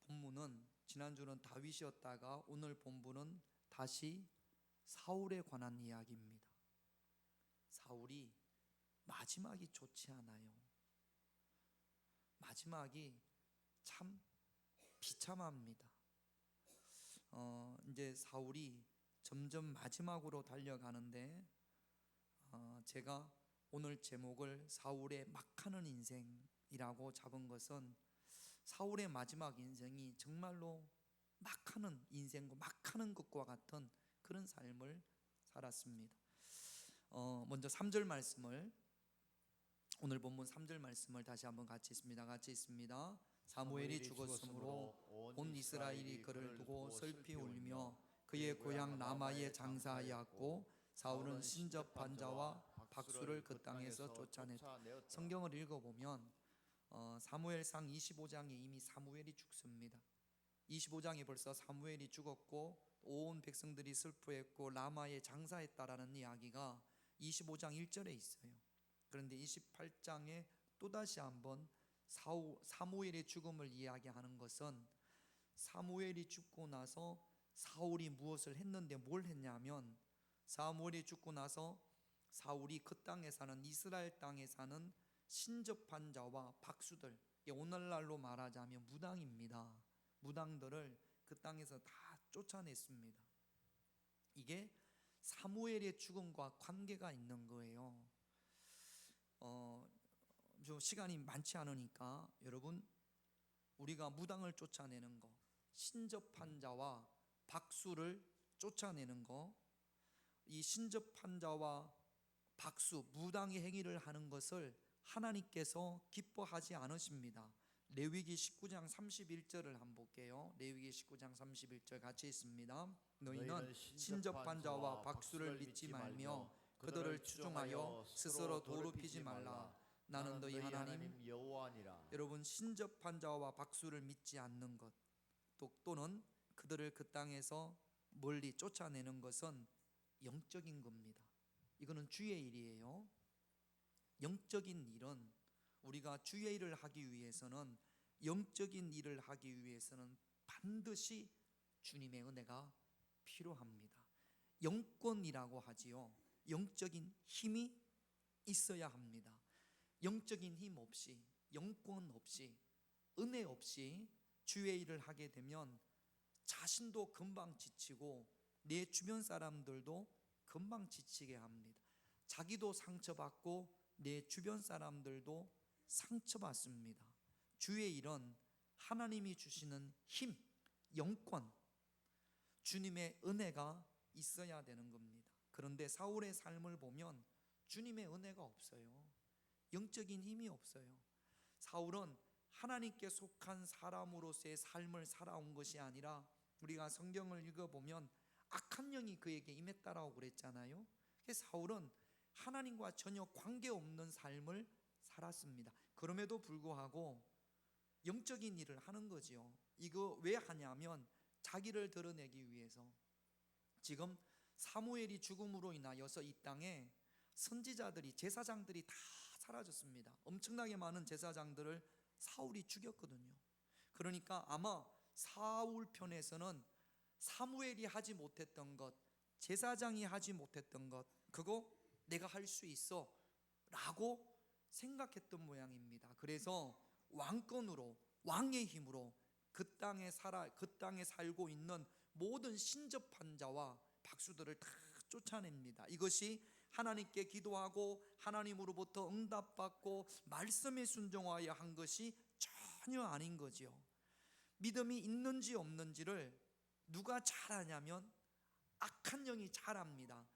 본문은, 지난주는 다윗이었다가 오늘 본문은 다시 사울에 관한 이야기입니다. 사울이 마지막이 좋지 않아요. 마지막이 참 비참합니다. 이제 사울이 점점 마지막으로 달려가는데 제가 오늘 제목을 사울의 막하는 인생이라고 잡은 것은 사울의 마지막 인생이 정말로 막하는 인생과 막하는 것과 같은 그런 삶을 살았습니다. 먼저 3절 말씀을, 오늘 본문 3절 말씀을 다시 한번 같이 있습니다. 같이 있습니다. 사무엘이 죽었으므로 온 이스라엘이 그를 두고 슬피 울며 그의 고향 라마에 장사하였고 사울은 신접한 자와 박수를 그 땅에서 쫓아냈다. 성경을 읽어보면 사무엘상 25장에 이미 사무엘이 죽습니다. 25장에 벌써 사무엘이 죽었고 온 백성들이 슬퍼했고 라마에 장사했다라는 이야기가 25장 1절에 있어요. 그런데 28장에 또다시 한번 사무엘의 죽음을 이야기하는 것은 사무엘이 죽고 나서 사울이 무엇을 했는데 뭘 했냐면, 사무엘이 죽고 나서 사울이 그 땅에 사는, 이스라엘 땅에 사는 신접한 자와 박수들, 오늘날로 말하자면 무당입니다. 무당들을 그 땅에서 다 쫓아냈습니다. 이게 사무엘의 죽음과 관계가 있는 거예요. 좀 시간이 많지 않으니까 여러분, 우리가 무당을 쫓아내는 거, 신접한 자와 박수를 쫓아내는 거, 이 신접한 자와 박수, 무당의 행위를 하는 것을 하나님께서 기뻐하지 않으십니다. 레위기 19장 31절을 한번 볼게요. 레위기 19장 31절 같이 있습니다. 너희는 신접한 자와 박수를 믿지 말며 그들을 추종하여 스스로 더럽히지 말라. 나는 너희 하나님 여호와니라. 여러분, 신접한 자와 박수를 믿지 않는 것, 또는 그들을 그 땅에서 멀리 쫓아내는 것은 영적인 겁니다. 이거는 주의 일이에요. 영적인 일은, 우리가 주의 일을 하기 위해서는 영적인 일을 하기 위해서는 반드시 주님의 은혜가 필요합니다. 영권이라고 하지요. 영적인 힘이 있어야 합니다. 영적인 힘 없이, 영권 없이, 은혜 없이 주의 일을 하게 되면 자신도 금방 지치고 내 주변 사람들도 금방 지치게 합니다. 자기도 상처받고 내 주변 사람들도 상처받습니다. 주의 일은 하나님이 주시는 힘, 영권, 주님의 은혜가 있어야 되는 겁니다. 그런데 사울의 삶을 보면 주님의 은혜가 없어요. 영적인 힘이 없어요. 사울은 하나님께 속한 사람으로서의 삶을 살아온 것이 아니라 우리가 성경을 읽어보면 악한 영이 그에게 임했다라고 그랬잖아요. 그래서 사울은 하나님과 전혀 관계없는 삶을 살았습니다. 그럼에도 불구하고 영적인 일을 하는 거지요. 이거 왜 하냐면 자기를 드러내기 위해서. 지금 사무엘이 죽음으로 인하여서 이 땅에 선지자들이, 제사장들이 다 사라졌습니다. 엄청나게 많은 제사장들을 사울이 죽였거든요. 그러니까 아마 사울 편에서는 사무엘이 하지 못했던 것, 제사장이 하지 못했던 것, 그거 내가 할 수 있어 라고 생각했던 모양입니다. 그래서 왕권으로, 왕의 힘으로 그 땅에 살고 있는 모든 신접한 자와 박수들을 다 쫓아냅니다. 이것이 하나님께 기도하고 하나님으로부터 응답받고 말씀에 순종하여 한 것이 전혀 아닌 거지요. 믿음이 있는지 없는지를 누가 잘 아냐면 악한 영이 잘 압니다.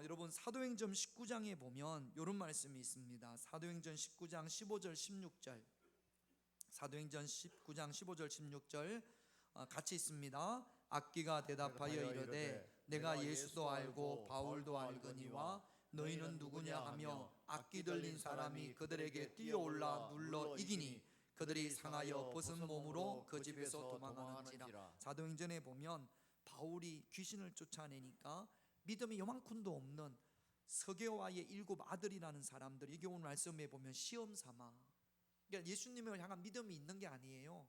여러분 사도행전 19장에 보면 이런 말씀이 있습니다. 사도행전 19장 15절 16절, 사도행전 19장 15절 16절 같이 있습니다. 악기가 대답하여 이르되 내가 예수도 알고 바울도 알거니와 너희는 누구냐 하며 악기 들린 사람이 그들에게 뛰어올라 눌러 이기니 그들이 상하여 벗은 몸으로 그 집에서 도망하는지라. 사도행전에 보면 바울이 귀신을 쫓아내니까 믿음이 요만큼도 없는 서게와의 7 아들이라는 사람들, 이게 오늘 말씀에 보면 시험 삼아, 그러니까 예수님을 향한 믿음이 있는 게 아니에요.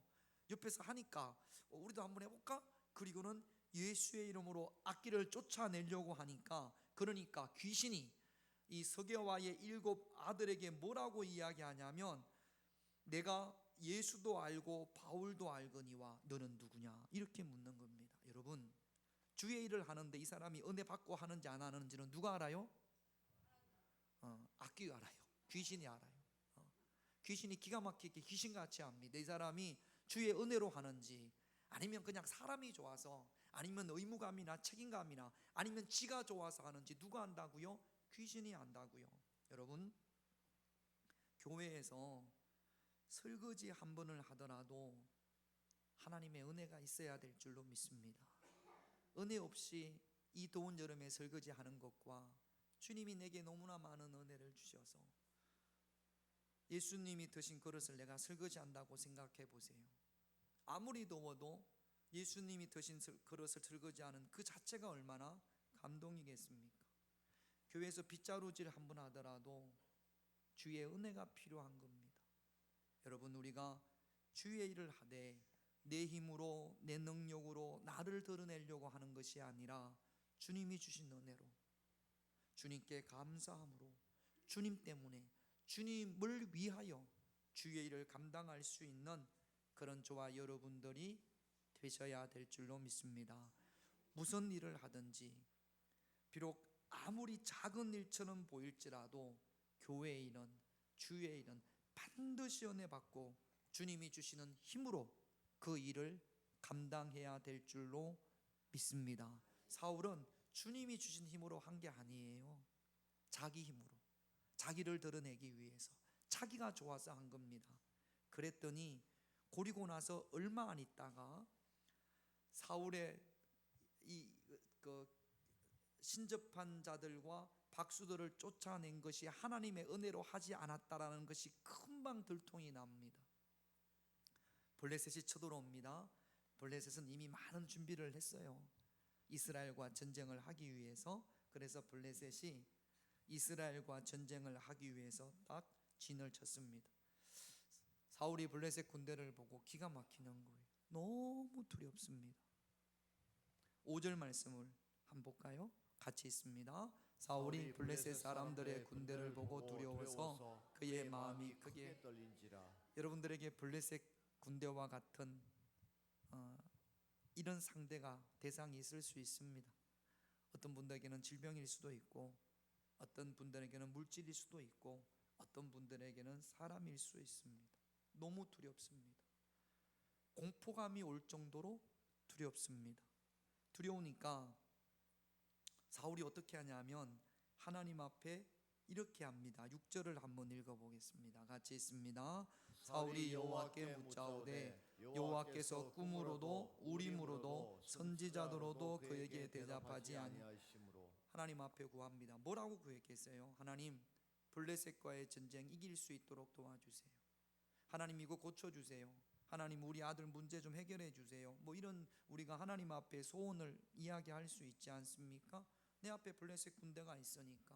옆에서 하니까 우리도 한번 해볼까? 그리고는 예수의 이름으로 악기를 쫓아내려고 하니까, 그러니까 귀신이 이 서게와의 7 아들에게 뭐라고 이야기하냐면 내가 예수도 알고 바울도 알거니와 너는 누구냐, 이렇게 묻는 겁니다. 여러분, 주의 일을 하는데 이 사람이 은혜 받고 하는지 안 하는지는 누가 알아요? 악기가 알아요. 귀신이 알아요. 귀신이 기가 막히게 귀신같이 압니다. 이 사람이 주의 은혜로 하는지, 아니면 그냥 사람이 좋아서, 아니면 의무감이나 책임감이나, 아니면 지가 좋아서 하는지 누가 안다고요? 귀신이 안다고요. 여러분, 교회에서 설거지 한 번을 하더라도 하나님의 은혜가 있어야 될 줄로 믿습니다. 은혜 없이 이 더운 여름에 설거지 하는 것과 주님이 내게 너무나 많은 은혜를 주셔서 예수님이 드신 그릇을 내가 설거지 한다고 생각해 보세요. 아무리 더워도 예수님이 드신 그릇을 설거지하는 그 자체가 얼마나 감동이겠습니까? 교회에서 빗자루질 한 번 하더라도 주의 은혜가 필요한 겁니다. 여러분, 우리가 주의 일을 하되 내 힘으로, 내 능력으로 나를 드러내려고 하는 것이 아니라 주님이 주신 은혜로, 주님께 감사함으로, 주님 때문에, 주님을 위하여 주의 일을 감당할 수 있는 그런 저와 여러분들이 되셔야 될 줄로 믿습니다. 무슨 일을 하든지, 비록 아무리 작은 일처럼 보일지라도 교회의 일은, 주의 일은 반드시 은혜 받고 주님이 주시는 힘으로 그 일을 감당해야 될 줄로 믿습니다. 사울은 주님이 주신 힘으로 한 게 아니에요. 자기 힘으로, 자기를 드러내기 위해서, 자기가 좋아서 한 겁니다. 그랬더니 고리고 나서 얼마 안 있다가 사울의 그 신접한 자들과 박수들을 쫓아낸 것이 하나님의 은혜로 하지 않았다라는 것이 금방 들통이 납니다. 블레셋이 쳐들어옵니다. 블레셋은 이미 많은 준비를 했어요. 이스라엘과 전쟁을 하기 위해서. 그래서 블레셋이 이스라엘과 전쟁을 하기 위해서 딱 진을 쳤습니다. 사울이 블레셋 군대를 보고 기가 막히는 거예요. 너무 두렵습니다. 5절 말씀을 한번 볼까요? 같이 있습니다. 사울이 블레셋 사람들의 군대를 보고 두려워서 그의 마음이 크게 떨린지라. 여러분들에게 블레셋 군대와 같은 이런 상대가 대상이 있을 수 있습니다. 어떤 분들에게는 질병일 수도 있고, 어떤 분들에게는 물질일 수도 있고, 어떤 분들에게는 사람일 수 있습니다. 너무 두렵습니다. 공포감이 올 정도로 두렵습니다. 두려우니까 사울이 어떻게 하냐면 하나님 앞에 이렇게 합니다. 6절을 한번 읽어보겠습니다. 같이 있습니다. 사울이 여호와께 묻자오되 여호와께서 꿈으로도 우림으로도 선지자로도 그에게 대답하지 아니하시므로. 하나님 앞에 구합니다. 뭐라고 구했겠어요? 하나님, 블레셋과의 전쟁 이길 수 있도록 도와주세요. 하나님, 이거 고쳐주세요. 하나님, 우리 아들 문제 좀 해결해 주세요. 뭐 이런 우리가 하나님 앞에 소원을 이야기할 수 있지 않습니까? 내 앞에 블레셋 군대가 있으니까,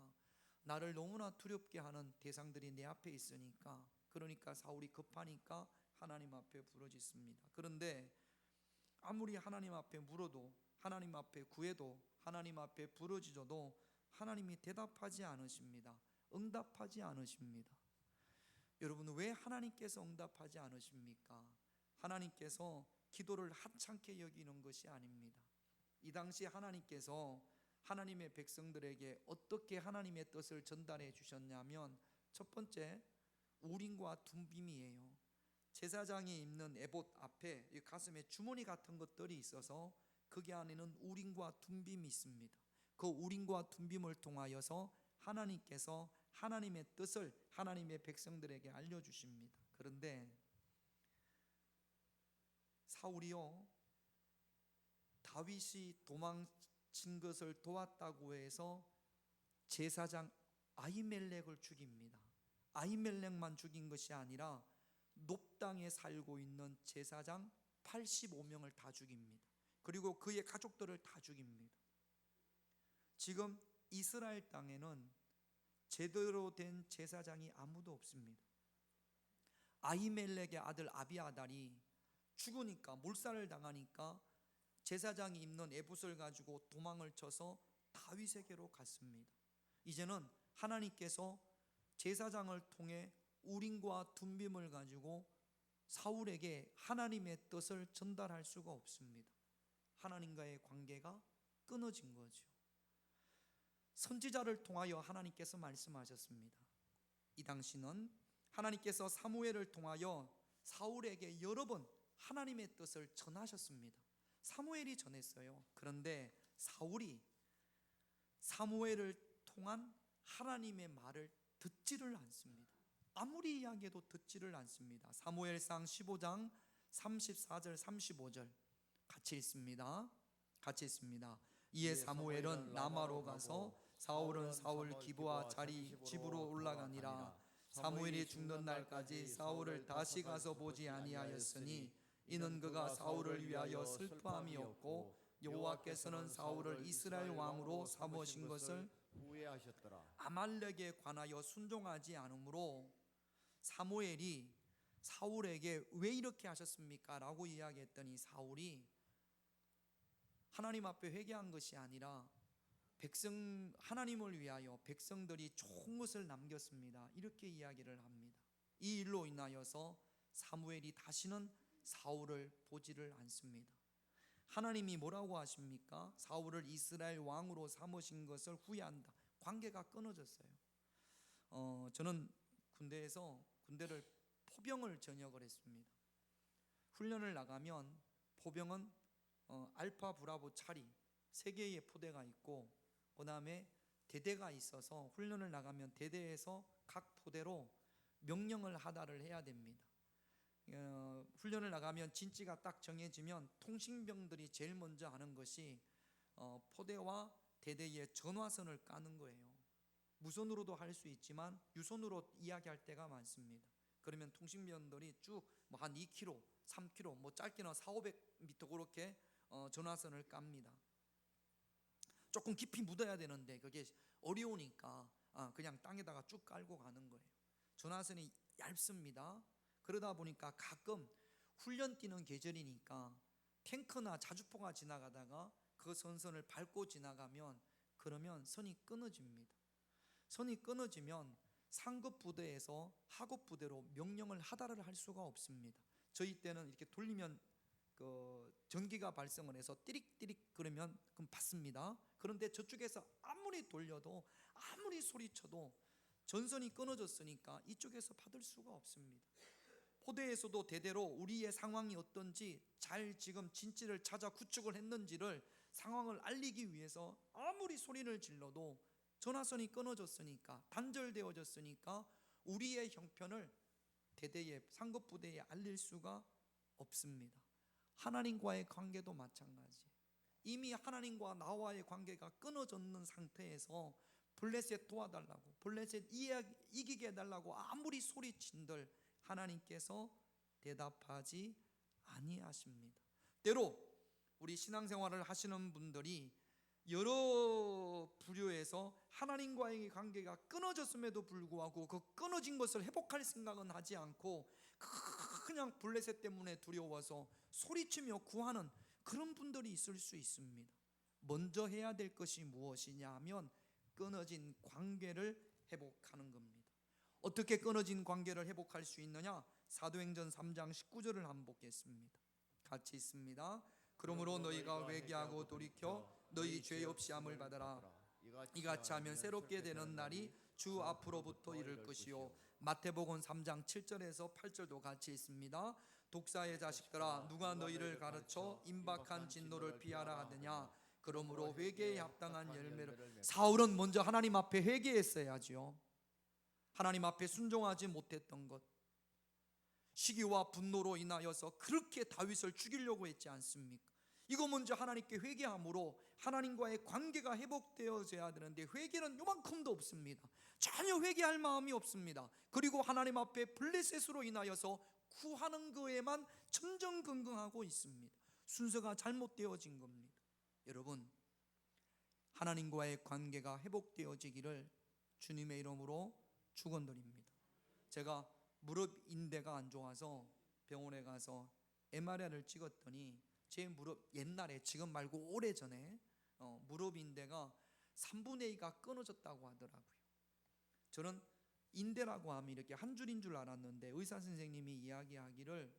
나를 너무나 두렵게 하는 대상들이 내 앞에 있으니까, 그러니까 사울이 급하니까 하나님 앞에 부르짖습니다. 그런데 아무리 하나님 앞에 물어도, 하나님 앞에 구해도, 하나님 앞에 부르짖어도 하나님이 대답하지 않으십니다. 응답하지 않으십니다. 여러분, 왜 하나님께서 응답하지 않으십니까? 하나님께서 기도를 하찮게 여기는 것이 아닙니다. 이 당시 하나님께서 하나님의 백성들에게 어떻게 하나님의 뜻을 전달해 주셨냐면, 첫 번째, 우림과 둠빔이에요. 제사장이 입는 에봇 앞에 가슴에 주머니 같은 것들이 있어서 거기 안에는 우림과 둠빔이 있습니다. 그 우림과 둠빔을 통하여서 하나님께서 하나님의 뜻을 하나님의 백성들에게 알려주십니다. 그런데 사울이요, 다윗이 도망친 것을 도왔다고 해서 제사장 아히멜렉을 죽입니다. 아히멜렉만 죽인 것이 아니라 높당에 살고 있는 제사장 85명을 다 죽입니다. 그리고 그의 가족들을 다 죽입니다. 지금 이스라엘 땅에는 제대로 된 제사장이 아무도 없습니다. 아히멜렉의 아들 아비아달이 죽으니까, 몰살을 당하니까 제사장이 입는 에봇을 가지고 도망을 쳐서 다윗에게로 갔습니다. 이제는 하나님께서 제사장을 통해 우림과 둠빔을 가지고 사울에게 하나님의 뜻을 전달할 수가 없습니다. 하나님과의 관계가 끊어진 거죠. 선지자를 통하여 하나님께서 말씀하셨습니다. 이 당시는 하나님께서 사무엘을 통하여 사울에게 여러 번 하나님의 뜻을 전하셨습니다. 사무엘이 전했어요. 그런데 사울이 사무엘을 통한 하나님의 말을 듣지를 않습니다. 아무리 이야기해도 듣지를 않습니다. 사무엘상 15장 34절 35절 같이 읽습니다. 같이 읽습니다. 이에 사무엘은 라마로 가서 사울은 사울 기브와 자리 집으로 올라가니라. 사무엘이 죽는 날까지 사울을 다시 가서 보지 아니하였으니 이는 그가 사울을 위하여 슬퍼함이 없고 여호와께서는 사울을 이스라엘 왕으로 삼으신 것을 후회하셨더라. 아말렉에 관하여 순종하지 않으므로 사무엘이 사울에게 왜 이렇게 하셨습니까? 라고 이야기했더니 사울이 하나님 앞에 회개한 것이 아니라 하나님을 위하여 백성들이 좋은 것을 남겼습니다. 이렇게 이야기를 합니다. 이 일로 인하여서 사무엘이 다시는 사울을 보지를 않습니다. 하나님이 뭐라고 하십니까? 사울을 이스라엘 왕으로 삼으신 것을 후회한다. 관계가 끊어졌어요. 저는 군대를 포병을 전역을 했습니다. 훈련을 나가면 포병은 알파 브라보 차리 3개의 포대가 있고, 그 다음에 대대가 있어서 훈련을 나가면 대대에서 각 포대로 명령을 하달을 해야 됩니다. 훈련을 나가면 진지가 딱 정해지면 통신병들이 제일 먼저 하는 것이 포대와 대대의 전화선을 까는 거예요. 무선으로도 할 수 있지만 유선으로 이야기할 때가 많습니다. 그러면 통신병들이 쭉 한 2km, 3km, 뭐 짧게는 400-500m 그렇게 전화선을 깝니다. 조금 깊이 묻어야 되는데 그게 어려우니까 그냥 땅에다가 쭉 깔고 가는 거예요. 전화선이 얇습니다. 그러다 보니까 가끔 훈련 뛰는 계절이니까 탱크나 자주포가 지나가다가 그 선선을 밟고 지나가면 그러면 선이 끊어집니다. 선이 끊어지면 상급 부대에서 하급 부대로 명령을 하달을 할 수가 없습니다. 저희 때는 이렇게 돌리면 그 전기가 발생을 해서 띠릭띠릭 그러면 그럼 받습니다. 그런데 저쪽에서 아무리 돌려도 아무리 소리쳐도 전선이 끊어졌으니까 이쪽에서 받을 수가 없습니다. 포대에서도 대대로 우리의 상황이 어떤지 잘 지금 진지를 찾아 구축을 했는지를 상황을 알리기 위해서 아무리 소리를 질러도 전화선이 끊어졌으니까, 단절되어졌으니까 우리의 형편을 대대의 상급 부대에 알릴 수가 없습니다. 하나님과의 관계도 마찬가지. 이미 하나님과 나와의 관계가 끊어졌는 상태에서 블레셋 도와달라고, 블레셋 이기게 해달라고 아무리 소리친들 하나님께서 대답하지 아니하십니다. 때로 우리 신앙생활을 하시는 분들이 여러 부류에서 하나님과의 관계가 끊어졌음에도 불구하고 그 끊어진 것을 회복할 생각은 하지 않고 그냥 블레셋 때문에 두려워서 소리치며 구하는 그런 분들이 있을 수 있습니다. 먼저 해야 될 것이 무엇이냐 하면 끊어진 관계를 회복하는 겁니다. 어떻게 끊어진 관계를 회복할 수 있느냐? 사도행전 3장 19절을 한번 보겠습니다. 같이 있습니다. 그러므로 너희가 회개하고 돌이켜 너희 죄 없이 함을 받아라. 이같이 하면 새롭게 되는 날이 주 앞으로부터 이를 것이요. 마태복음 3장 7절에서 8절도 같이 있습니다. 독사의 자식들아, 누가 너희를 가르쳐 임박한 진노를 피하라 하느냐? 그러므로 회개에 합당한 열매를. 사울은 먼저 하나님 앞에 회개했어야지요. 하나님 앞에 순종하지 못했던 것, 시기와 분노로 인하여서 그렇게 다윗을 죽이려고 했지 않습니까? 이거 먼저 하나님께 회개함으로 하나님과의 관계가 회복되어져야 되는데 회개는 요만큼도 없습니다. 전혀 회개할 마음이 없습니다. 그리고 하나님 앞에 블레셋으로 인하여서 구하는 거에만 전전긍긍하고 있습니다. 순서가 잘못되어진 겁니다. 여러분, 하나님과의 관계가 회복되어지기를 주님의 이름으로 축원드립니다. 제가 무릎 인대가 안 좋아서 병원에 가서 MRI를 찍었더니 제 무릎, 옛날에 지금 말고 오래전에 무릎 인대가 3분의 2가 끊어졌다고 하더라고요. 저는 인대라고 하면 이렇게 한 줄인 줄 알았는데 의사 선생님이 이야기하기를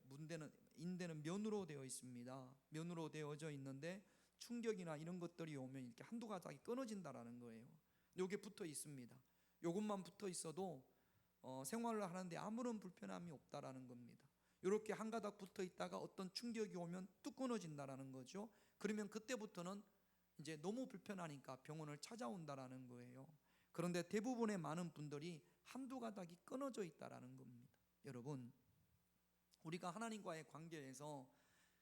인대는 면으로 되어 있습니다. 면으로 되어져 있는데 충격이나 이런 것들이 오면 이렇게 한두 가닥이 끊어진다라는 거예요. 요게 붙어 있습니다. 요것만 붙어 있어도 생활을 하는데 아무런 불편함이 없다라는 겁니다. 이렇게 한 가닥 붙어 있다가 어떤 충격이 오면 뚝 끊어진다라는 거죠. 그러면 그때부터는 이제 너무 불편하니까 병원을 찾아온다라는 거예요. 그런데 대부분의 많은 분들이 한두 가닥이 끊어져 있다라는 겁니다. 여러분, 우리가 하나님과의 관계에서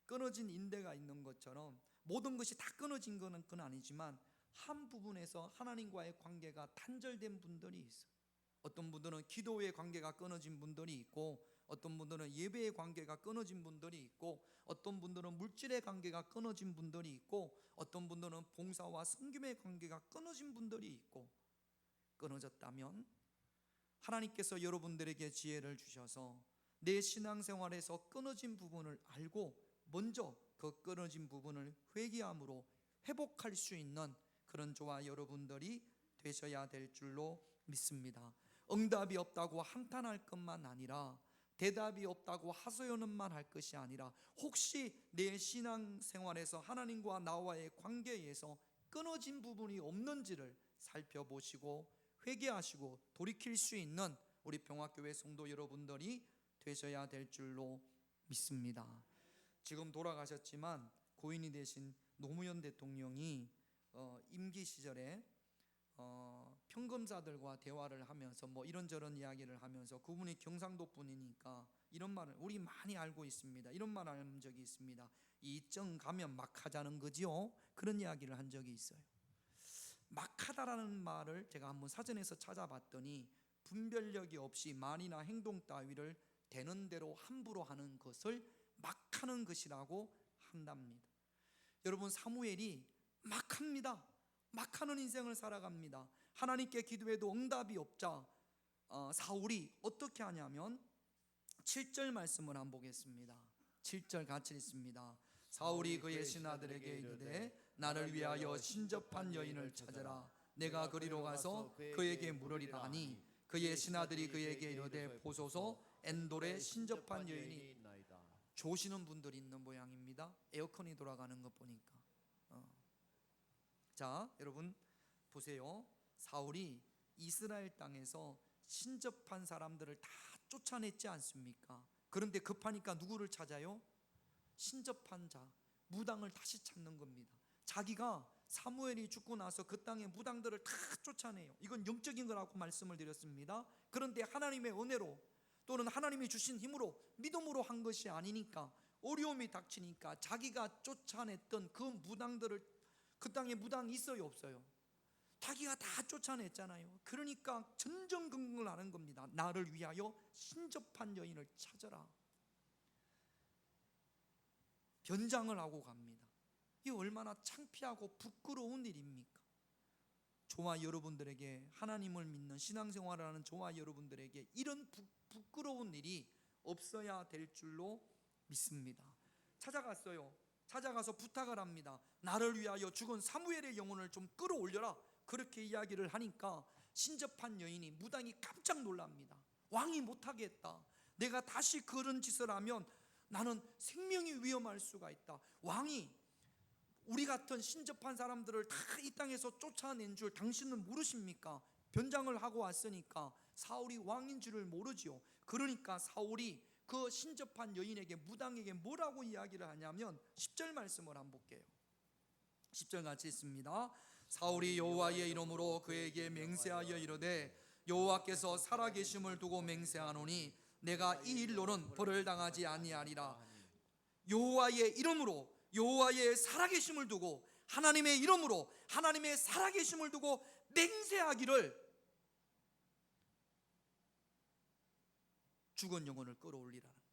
끊어진 인대가 있는 것처럼 모든 것이 다 끊어진 건 아니지만 한 부분에서 하나님과의 관계가 단절된 분들이 있어요. 어떤 분들은 기도의 관계가 끊어진 분들이 있고, 어떤 분들은 예배의 관계가 끊어진 분들이 있고, 어떤 분들은 물질의 관계가 끊어진 분들이 있고, 어떤 분들은 봉사와 섬김의 관계가 끊어진 분들이 있고, 끊어졌다면 하나님께서 여러분들에게 지혜를 주셔서 내 신앙생활에서 끊어진 부분을 알고 먼저 그 끊어진 부분을 회개함으로 회복할 수 있는 그런 저와 여러분들이 되셔야 될 줄로 믿습니다. 응답이 없다고 한탄할 것만 아니라, 대답이 없다고 하소연만 할 것이 아니라, 혹시 내 신앙생활에서 하나님과 나와의 관계에서 끊어진 부분이 없는지를 살펴보시고 회개하시고 돌이킬 수 있는 우리 병화교회 성도 여러분들이 되셔야 될 줄로 믿습니다. 지금 돌아가셨지만 고인이 되신 노무현 대통령이 임기 시절에 평검사들과 대화를 하면서 뭐 이런저런 이야기를 하면서, 그분이 경상도 분이니까 이런 말을 우리 많이 알고 있습니다. 이런 말을 한 적이 있습니다. 이정 가면 막 하자는 거지요. 그런 이야기를 한 적이 있어요. 막 하다라는 말을 제가 한번 사전에서 찾아봤더니 분별력이 없이 말이나 행동 따위를 되는 대로 함부로 하는 것을 막 하는 것이라고 한답니다. 여러분, 사무엘이 막 합니다. 막 하는 인생을 살아갑니다. 하나님께 기도해도 응답이 없자 사울이 어떻게 하냐면 7절 말씀을 한번 보겠습니다. 7절 같이 읽습니다. 사울이 그의 신하들에게 이르되 나를 위하여 신접한 여인을 찾으라. 내가 그리로 가서 그에게 물으리라 하니 그의 신하들이 그에게 이르되 보소서 엔돌에 신접한 여인이 있나이다. 조시는 분들이 있는 모양입니다. 에어컨이 돌아가는 것 보니까. 자, 여러분 보세요. 사울이 이스라엘 땅에서 신접한 사람들을 다 쫓아냈지 않습니까? 그런데 급하니까 누구를 찾아요? 신접한 자, 무당을 다시 찾는 겁니다. 자기가 사무엘이 죽고 나서 그 땅의 무당들을 다 쫓아내요. 이건 영적인 거라고 말씀을 드렸습니다. 그런데 하나님의 은혜로 또는 하나님이 주신 힘으로 믿음으로 한 것이 아니니까 어려움이 닥치니까 자기가 쫓아냈던 그 무당들을, 그 땅에 무당이 있어요 없어요? 자기가 다 쫓아냈잖아요. 그러니까 전전긍긍을 하는 겁니다. 나를 위하여 신접한 여인을 찾아라. 변장을 하고 갑니다. 이게 얼마나 창피하고 부끄러운 일입니까? 저와 여러분들에게, 하나님을 믿는 신앙생활을 하는 저와 여러분들에게 이런 부끄러운 일이 없어야 될 줄로 믿습니다. 찾아갔어요. 찾아가서 부탁을 합니다. 나를 위하여 죽은 사무엘의 영혼을 좀 끌어올려라. 그렇게 이야기를 하니까 신접한 여인이, 무당이 깜짝 놀랍니다. 왕이 못하게 했다. 내가 다시 그런 짓을 하면 나는 생명이 위험할 수가 있다. 왕이 우리 같은 신접한 사람들을 다 이 땅에서 쫓아낸 줄 당신은 모르십니까? 변장을 하고 왔으니까 사울이 왕인 줄을 모르지요. 그러니까 사울이 그 신접한 여인에게, 무당에게 뭐라고 이야기를 하냐면 10절 말씀을 한번 볼게요. 10절 같이 있습니다. 사울이 여호와의 이름으로 그에게 맹세하여 이르되 여호와께서 살아계심을 두고 맹세하노니 내가 이 일로는 벌을 당하지 아니하리라. 여호와의 이름으로, 여호와의 살아계심을 두고, 하나님의 이름으로 하나님의 살아계심을 두고 맹세하기를 죽은 영혼을 끌어올리라는 거예요.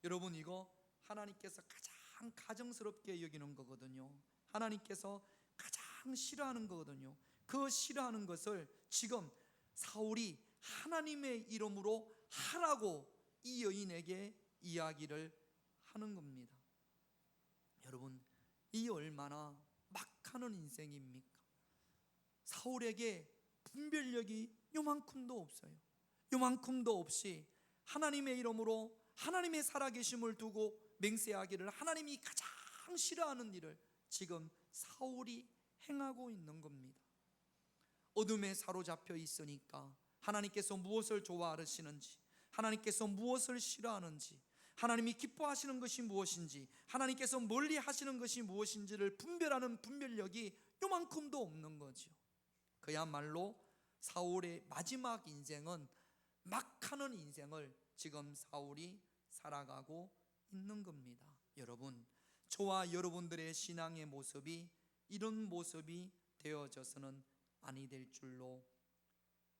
여러분, 이거 하나님께서 가장 가정스럽게 여기는 거거든요. 하나님께서 가장 싫어하는 거거든요. 그 싫어하는 것을 지금 사울이 하나님의 이름으로 하라고 이 여인에게 이야기를 하는 겁니다. 여러분, 이 얼마나 막하는 인생입니까? 사울에게 분별력이 요만큼도 없어요. 요만큼도 없이 하나님의 이름으로 하나님의 살아계심을 두고 맹세하기를 하나님이 가장 싫어하는 일을 지금 사울이 행하고 있는 겁니다. 어둠에 사로잡혀 있으니까 하나님께서 무엇을 좋아하시는지, 하나님께서 무엇을 싫어하는지, 하나님이 기뻐하시는 것이 무엇인지, 하나님께서 멀리 하시는 것이 무엇인지를 분별하는 분별력이 요만큼도 없는 거죠. 그야말로 사울의 마지막 인생은 막하는 인생을 지금 사울이 살아가고 있는 겁니다. 여러분, 저와 여러분들의 신앙의 모습이 이런 모습이 되어져서는 아니 될 줄로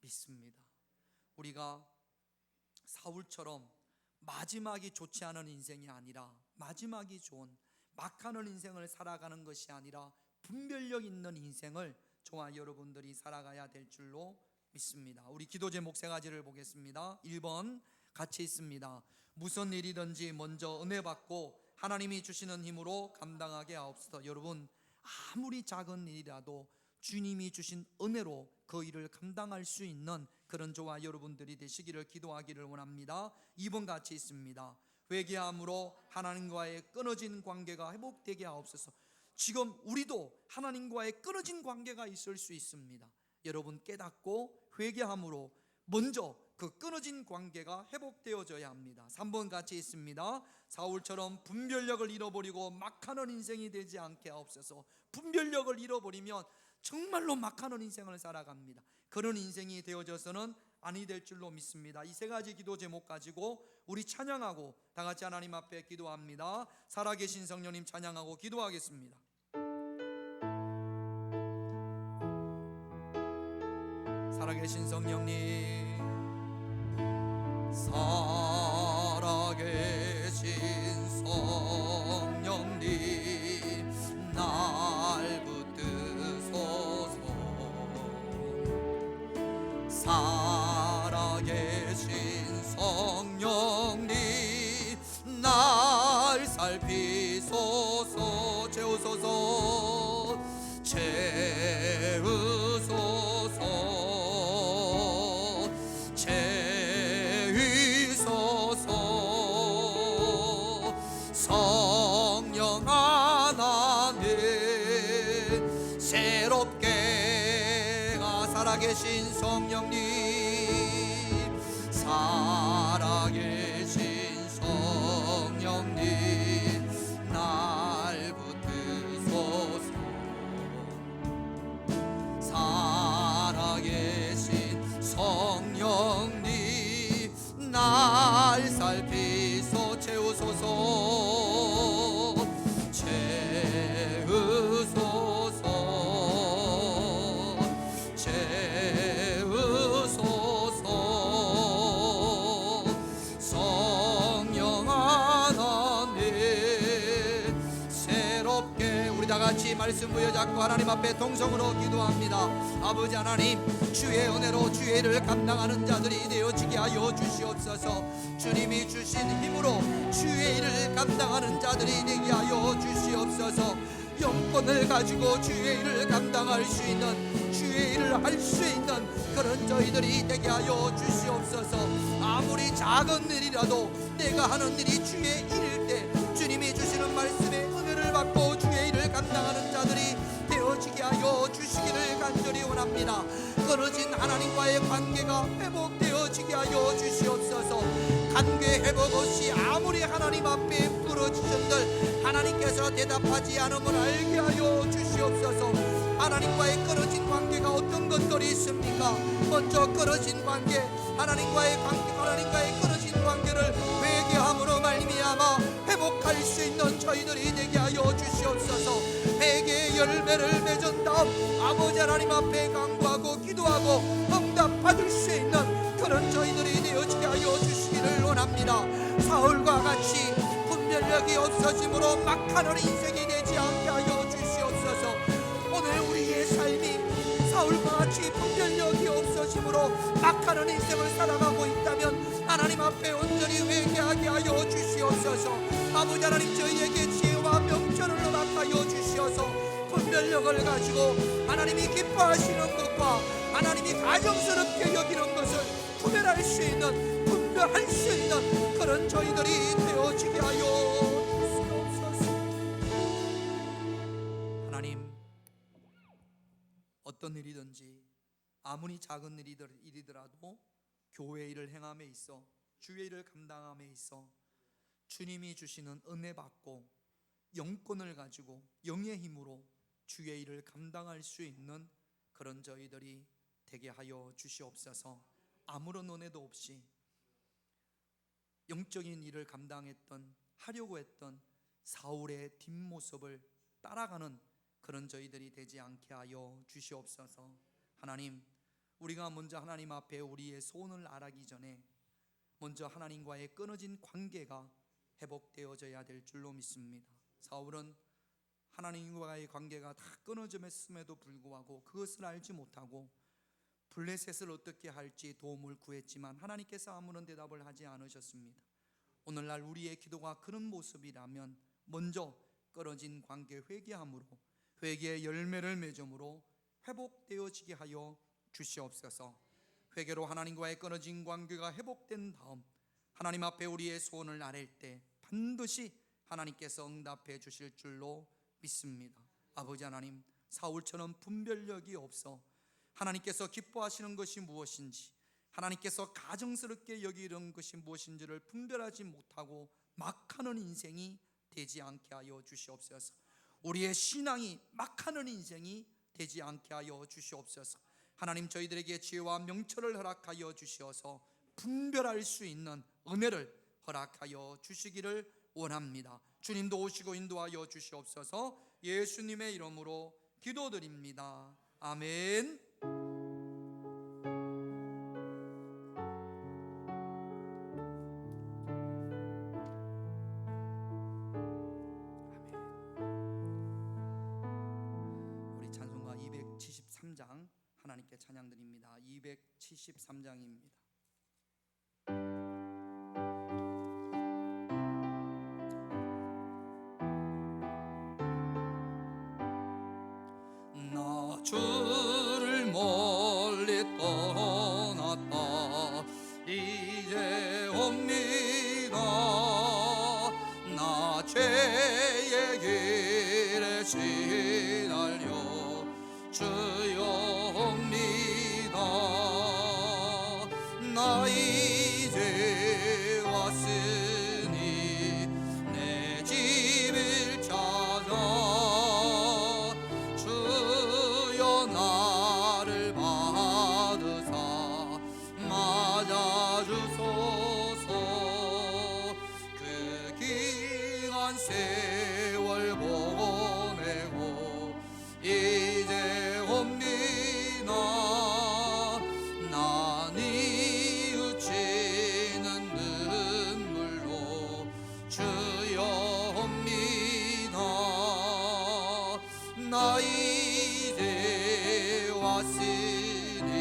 믿습니다. 우리가 사울처럼 마지막이 좋지 않은 인생이 아니라, 마지막이 좋은 막하는 인생을 살아가는 것이 아니라 분별력 있는 인생을 저와 여러분들이 살아가야 될 줄로 믿습니다. 우리 기도 제목 세 가지를 보겠습니다. 1번 같이 있습니다. 무슨 일이든지 먼저 은혜 받고 하나님이 주시는 힘으로 감당하게 하옵소서. 여러분, 아무리 작은 일이라도 주님이 주신 은혜로 그 일을 감당할 수 있는 그런 저와 여러분들이 되시기를 기도하기를 원합니다. 2번 같이 있습니다. 회개함으로 하나님과의 끊어진 관계가 회복되게 하옵소서. 지금 우리도 하나님과의 끊어진 관계가 있을 수 있습니다. 여러분, 깨닫고 회개함으로 먼저 그 끊어진 관계가 회복되어져야 합니다. 3번 같이 있습니다. 사울처럼 분별력을 잃어버리고 막하는 인생이 되지 않게 하옵소서. 분별력을 잃어버리면 정말로 막하는 인생을 살아갑니다. 그런 인생이 되어져서는 아니 될 줄로 믿습니다. 이 세 가지 기도 제목 가지고 우리 찬양하고 다 같이 하나님 앞에 기도합니다. 살아계신 성령님 찬양하고 기도하겠습니다. 살아계신 성령님, 살아계신 성령님 날 붙드소서. 살아계신 성령님 날 살피소서. 채우소서 채우소서 채우소서. 성령 하나님 새롭게 살아계신 성령님, 살아계신 성령님 날 붙드소서. 살아계신 성령님 날 살피소. 채우소서 채우소서 채우소서. 성령 하나님 새롭게. 우리 다같이 말씀 부여잡고 하나님 앞에 동성으로 기도합니다. 아버지 하나님, 주의 은혜로 주의 일을 감당하는 자들이 되어지게 하여 주시옵소서. 주님이 주신 힘으로 주의 일을 감당하는 자들이 되게 하여 주시옵소서. 영권을 가지고 주의 일을 감당할 수 있는, 주의 일을 할 수 있는 그런 저희들이 되게 하여 주시옵소서. 아무리 작은 일이라도 내가 하는 일이 주의 일일 때 주님이 주시는 말씀에 은혜를 받고 주의 일을 감당하는 자들이 되어지게 하여 주시기를 간절히 원합니다. 끊어진 하나님과의 관계가 회복되어지게 하여 주시옵소서. 관계 회복 없이 아무리 하나님 앞에 부르짖은들 하나님께서 대답하지 않음을 알게 하여 주시옵소서. 하나님과의 끊어진 관계가 어떤 것들이 있습니까? 먼저 끊어진 관계, 하나님과의 끊어진 관계를 회개함으로 말미암아 회복할 수 있는 저희들이 되게 하여 주시옵소서. 회개의 열매를 맺은 다음 아버지 하나님 앞에 간구하고 기도하고 응답 받을 수 있는 그런 저희들이 되어지게 하여 주시기를 원합니다. 사울과 같이 분별력이 없어짐으로 막하는 인생이 되지 않게 하여 주시옵소서. 오늘 우리의 삶이 사울과 같이 분별력이 없어짐으로 막하는 인생을 살아가고 있다면 하나님 앞에 온전히 회개하게 하여 주시옵소서. 아버지 하나님, 저희에게 지혜와 명철을 허락하여 주시어서 분별력을 가지고 하나님이 기뻐하시는 것과 하나님이 가정스럽게 여기는 것을 구별할 수 있는, 분별할 수 있는 그런 저희들이 되어지게 하여 주시옵소서. 하나님, 어떤 일이든지 아무리 작은 일이더라도 교회 일을 행함에 있어, 주의 일을 감당함에 있어 주님이 주시는 은혜 받고 영권을 가지고 영의 힘으로 주의 일을 감당할 수 있는 그런 저희들이 되게 하여 주시옵소서. 아무런 은혜도 없이 영적인 일을 하려고 했던 사울의 뒷모습을 따라가는 그런 저희들이 되지 않게 하여 주시옵소서. 하나님, 우리가 먼저 하나님 앞에 우리의 소원을 아뢰기 전에 먼저 하나님과의 끊어진 관계가 회복되어져야 될 줄로 믿습니다. 사울은 하나님과의 관계가 다 끊어졌음에도 불구하고 그것을 알지 못하고 블레셋을 어떻게 할지 도움을 구했지만 하나님께서 아무런 대답을 하지 않으셨습니다. 오늘날 우리의 기도가 그런 모습이라면 먼저 끊어진 관계 회개함으로, 회개의 열매를 맺음으로 회복되어지게 하여 주시옵소서. 회개로 하나님과의 끊어진 관계가 회복된 다음 하나님 앞에 우리의 소원을 아랠 때 반드시 하나님께서 응답해 주실 줄로 믿습니다. 아버지 하나님, 사울처럼 분별력이 없어 하나님께서 기뻐하시는 것이 무엇인지, 하나님께서 가정스럽게 여기는 것이 무엇인지를 분별하지 못하고 막하는 인생이 되지 않게 하여 주시옵소서. 우리의 신앙이 막하는 인생이 되지 않게 하여 주시옵소서. 하나님, 저희들에게 지혜와 명철을 허락하여 주시어서 분별할 수 있는 은혜를 허락하여 주시기를 원합니다. 주님도 오시고 인도하여 주시옵소서. 예수님의 이름으로 기도드립니다. 아멘. 우리 찬송가 273장 하나님께 찬양드립니다. 273장입니다. 주를 멀리 떠났다. 이제 옵니다. 나 죄의 길에 시달려 주여 옵니다. 나 이제 왔으니 내 집을 찾아 주여 나를 받으사 맞아주소서. 그 기간 세월 보내고 이제 옵니다. 나 뉘우치는 눈물로 주여 옵니다. 나 이제 왔으니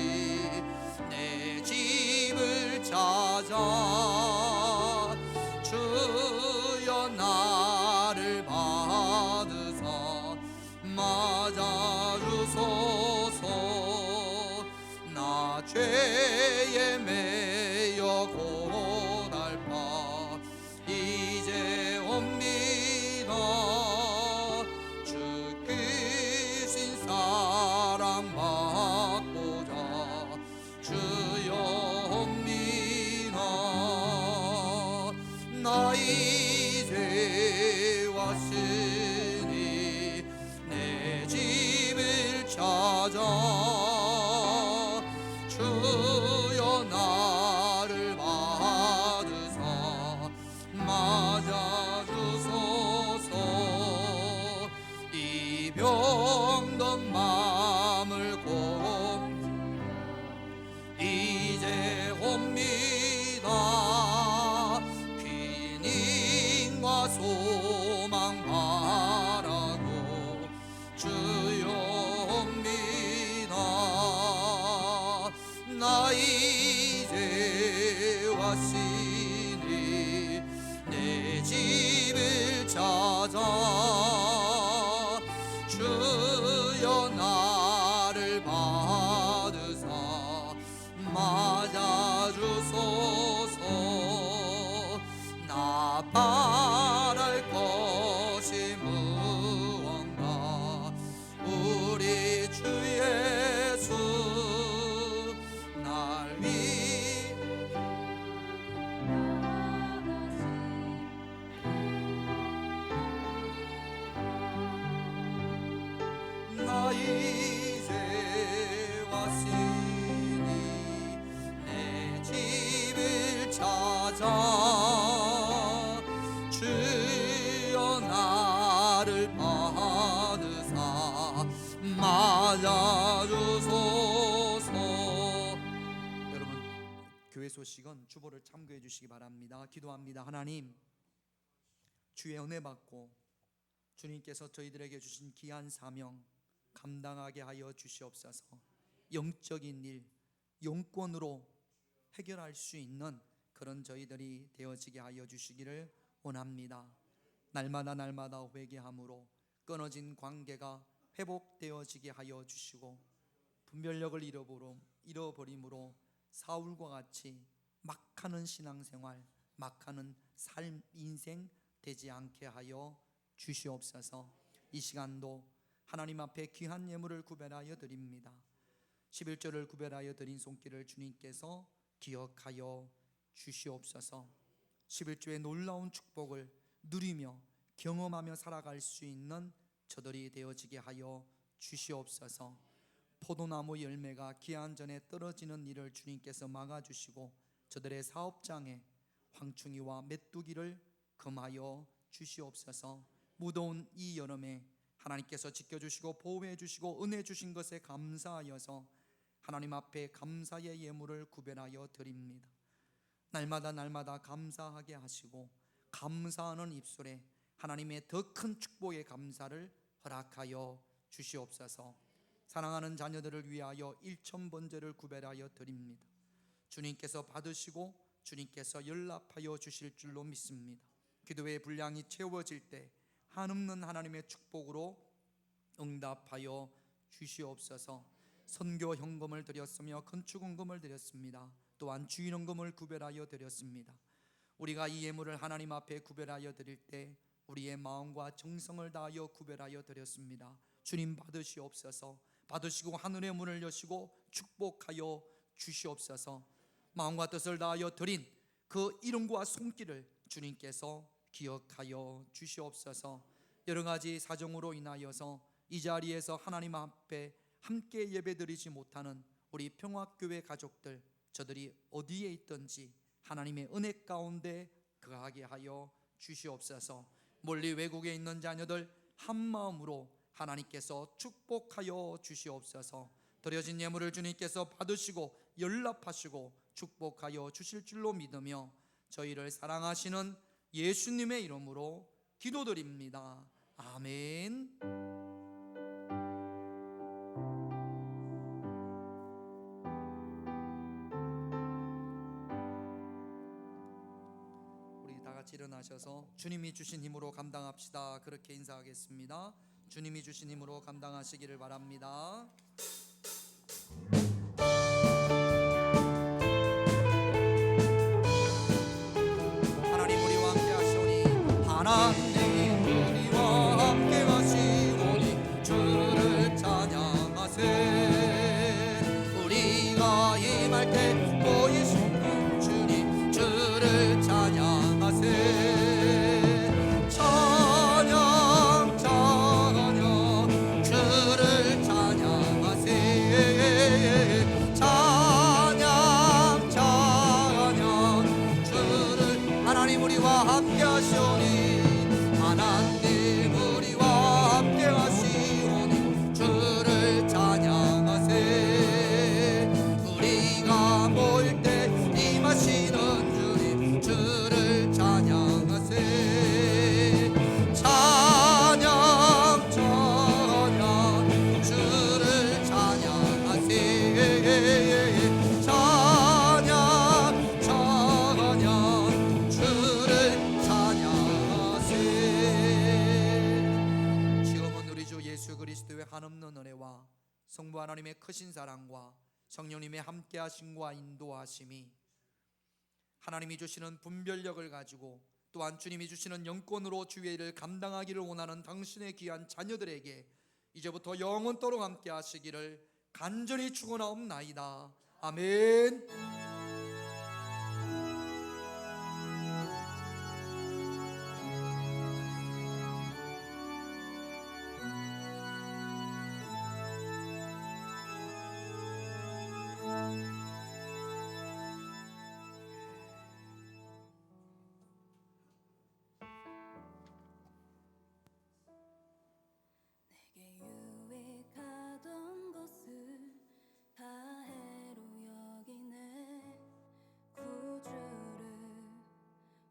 내 집을 찾아 주여 나를 받으사 맞아주소서. 나 죄에 매여 고달파 이제 옵니다. 주께신 사랑 받고자 주여 옵니다. 나 이제 왔으니 내 집을 찾아 주여 나를 받으사 맞아주소서. 이 병든 마음을 고 이제 옵니다. 기님과 소망 바라고 주여 옵니다. 나 이제 왔으니 내 집을 찾아 주여 나를 받으사 맞아주소서. 나 바랄 것이 무언가 우리 주 예수 날 위해 나 이제 왔으니 내 집을 찾아 주여 나를 받으사 맞아주소서. 여러분, 교회 소식은 주보를 참고해 주시기 바랍니다. 기도합니다. 하나님, 주의 은혜 받고 주님께서 저희들에게 주신 귀한 사명 감당하게 하여 주시옵소서. 영적인 일, 영권으로 해결할 수 있는 그런 저희들이 되어지게 하여 주시기를 원합니다. 날마다 회개함으로 끊어진 관계가 회복되어지게 하여 주시고 분별력을 잃어버림으로 사울과 같이 막하는 신앙생활, 막하는 삶, 인생 되지 않게 하여 주시옵소서. 이 시간도 하나님 앞에 귀한 예물을 구별하여 드립니다. 11조를 구별하여 드린 손길을 주님께서 기억하여 주시옵소서. 11조의 놀라운 축복을 누리며 경험하며 살아갈 수 있는 저들이 되어지게 하여 주시옵소서. 포도나무 열매가 기한 전에 떨어지는 일을 주님께서 막아주시고 저들의 사업장에 황충이와 메뚜기를 금하여 주시옵소서. 무더운 이 여름에 하나님께서 지켜주시고 보호해 주시고 은혜 주신 것에 감사하여서 하나님 앞에 감사의 예물을 구별하여 드립니다. 날마다 감사하게 하시고 감사하는 입술에 하나님의 더 큰 축복의 감사를 허락하여 주시옵소서. 사랑하는 자녀들을 위하여 1,000번제를 구별하여 드립니다. 주님께서 받으시고 주님께서 연락하여 주실 줄로 믿습니다. 기도의 분량이 채워질 때 한없는 하나님의 축복으로 응답하여 주시옵소서. 선교 헌금을 드렸으며 건축 헌금을 드렸습니다. 또한 주일 헌금을 구별하여 드렸습니다. 우리가 이 예물을 하나님 앞에 구별하여 드릴 때 우리의 마음과 정성을 다하여 구별하여 드렸습니다. 주님 받으시옵소서. 받으시고 하늘의 문을 여시고 축복하여 주시옵소서. 마음과 뜻을 다하여 드린 그 이름과 손길을 주님께서 기억하여 주시옵소서. 여러 가지 사정으로 인하여서 이 자리에서 하나님 앞에 함께 예배드리지 못하는 우리 평화교회 가족들, 저들이 어디에 있든지 하나님의 은혜 가운데 거하게 하여 주시옵소서. 멀리 외국에 있는 자녀들 한 마음으로 하나님께서 축복하여 주시옵소서. 드려진 예물을 주님께서 받으시고 연락하시고 축복하여 주실 줄로 믿으며 저희를 사랑하시는 예수님의 이름으로 기도드립니다. 아멘. 우리 다 같이 일어나셔서 주님이 주신 힘으로 감당합시다. 그렇게 인사하겠습니다. 주님이 주신 힘으로 감당하시기를 바랍니다. 하나님 우리와 함께 하시오니 하나님 우리와 함께 하시오니 주를 찬양하세. 우리가 임할 때 보이시는 주님 주를 찬양하세. 찬양 찬양 주를 찬양하세. 찬양 찬양 주를. 하나님 우리와 함께 하시오니 하나님 우리와 함께 하시오니 주를 찬양하세. 우리가 모일 때 임하시는 주님 주를 찬양하세. 찬양 찬양 주를 찬양하세. 찬양 찬양 주를 찬양하세. 지금은 우리 주 예수 그리스도의 한없는 은혜와 성부 하나님의 크신 사랑과 성령님의 함께하심과 인도하심이, 하나님이 주시는 분별력을 가지고 또한 주님이 주시는 영권으로 주의 일을 감당하기를 원하는 당신의 귀한 자녀들에게 이제부터 영원토록 함께하시기를 간절히 축원하옵나이다. 아멘. 내게 유익하던 것을 다 해로 여기네. 구주를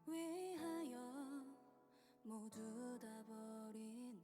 위하여 모두 다 버리네.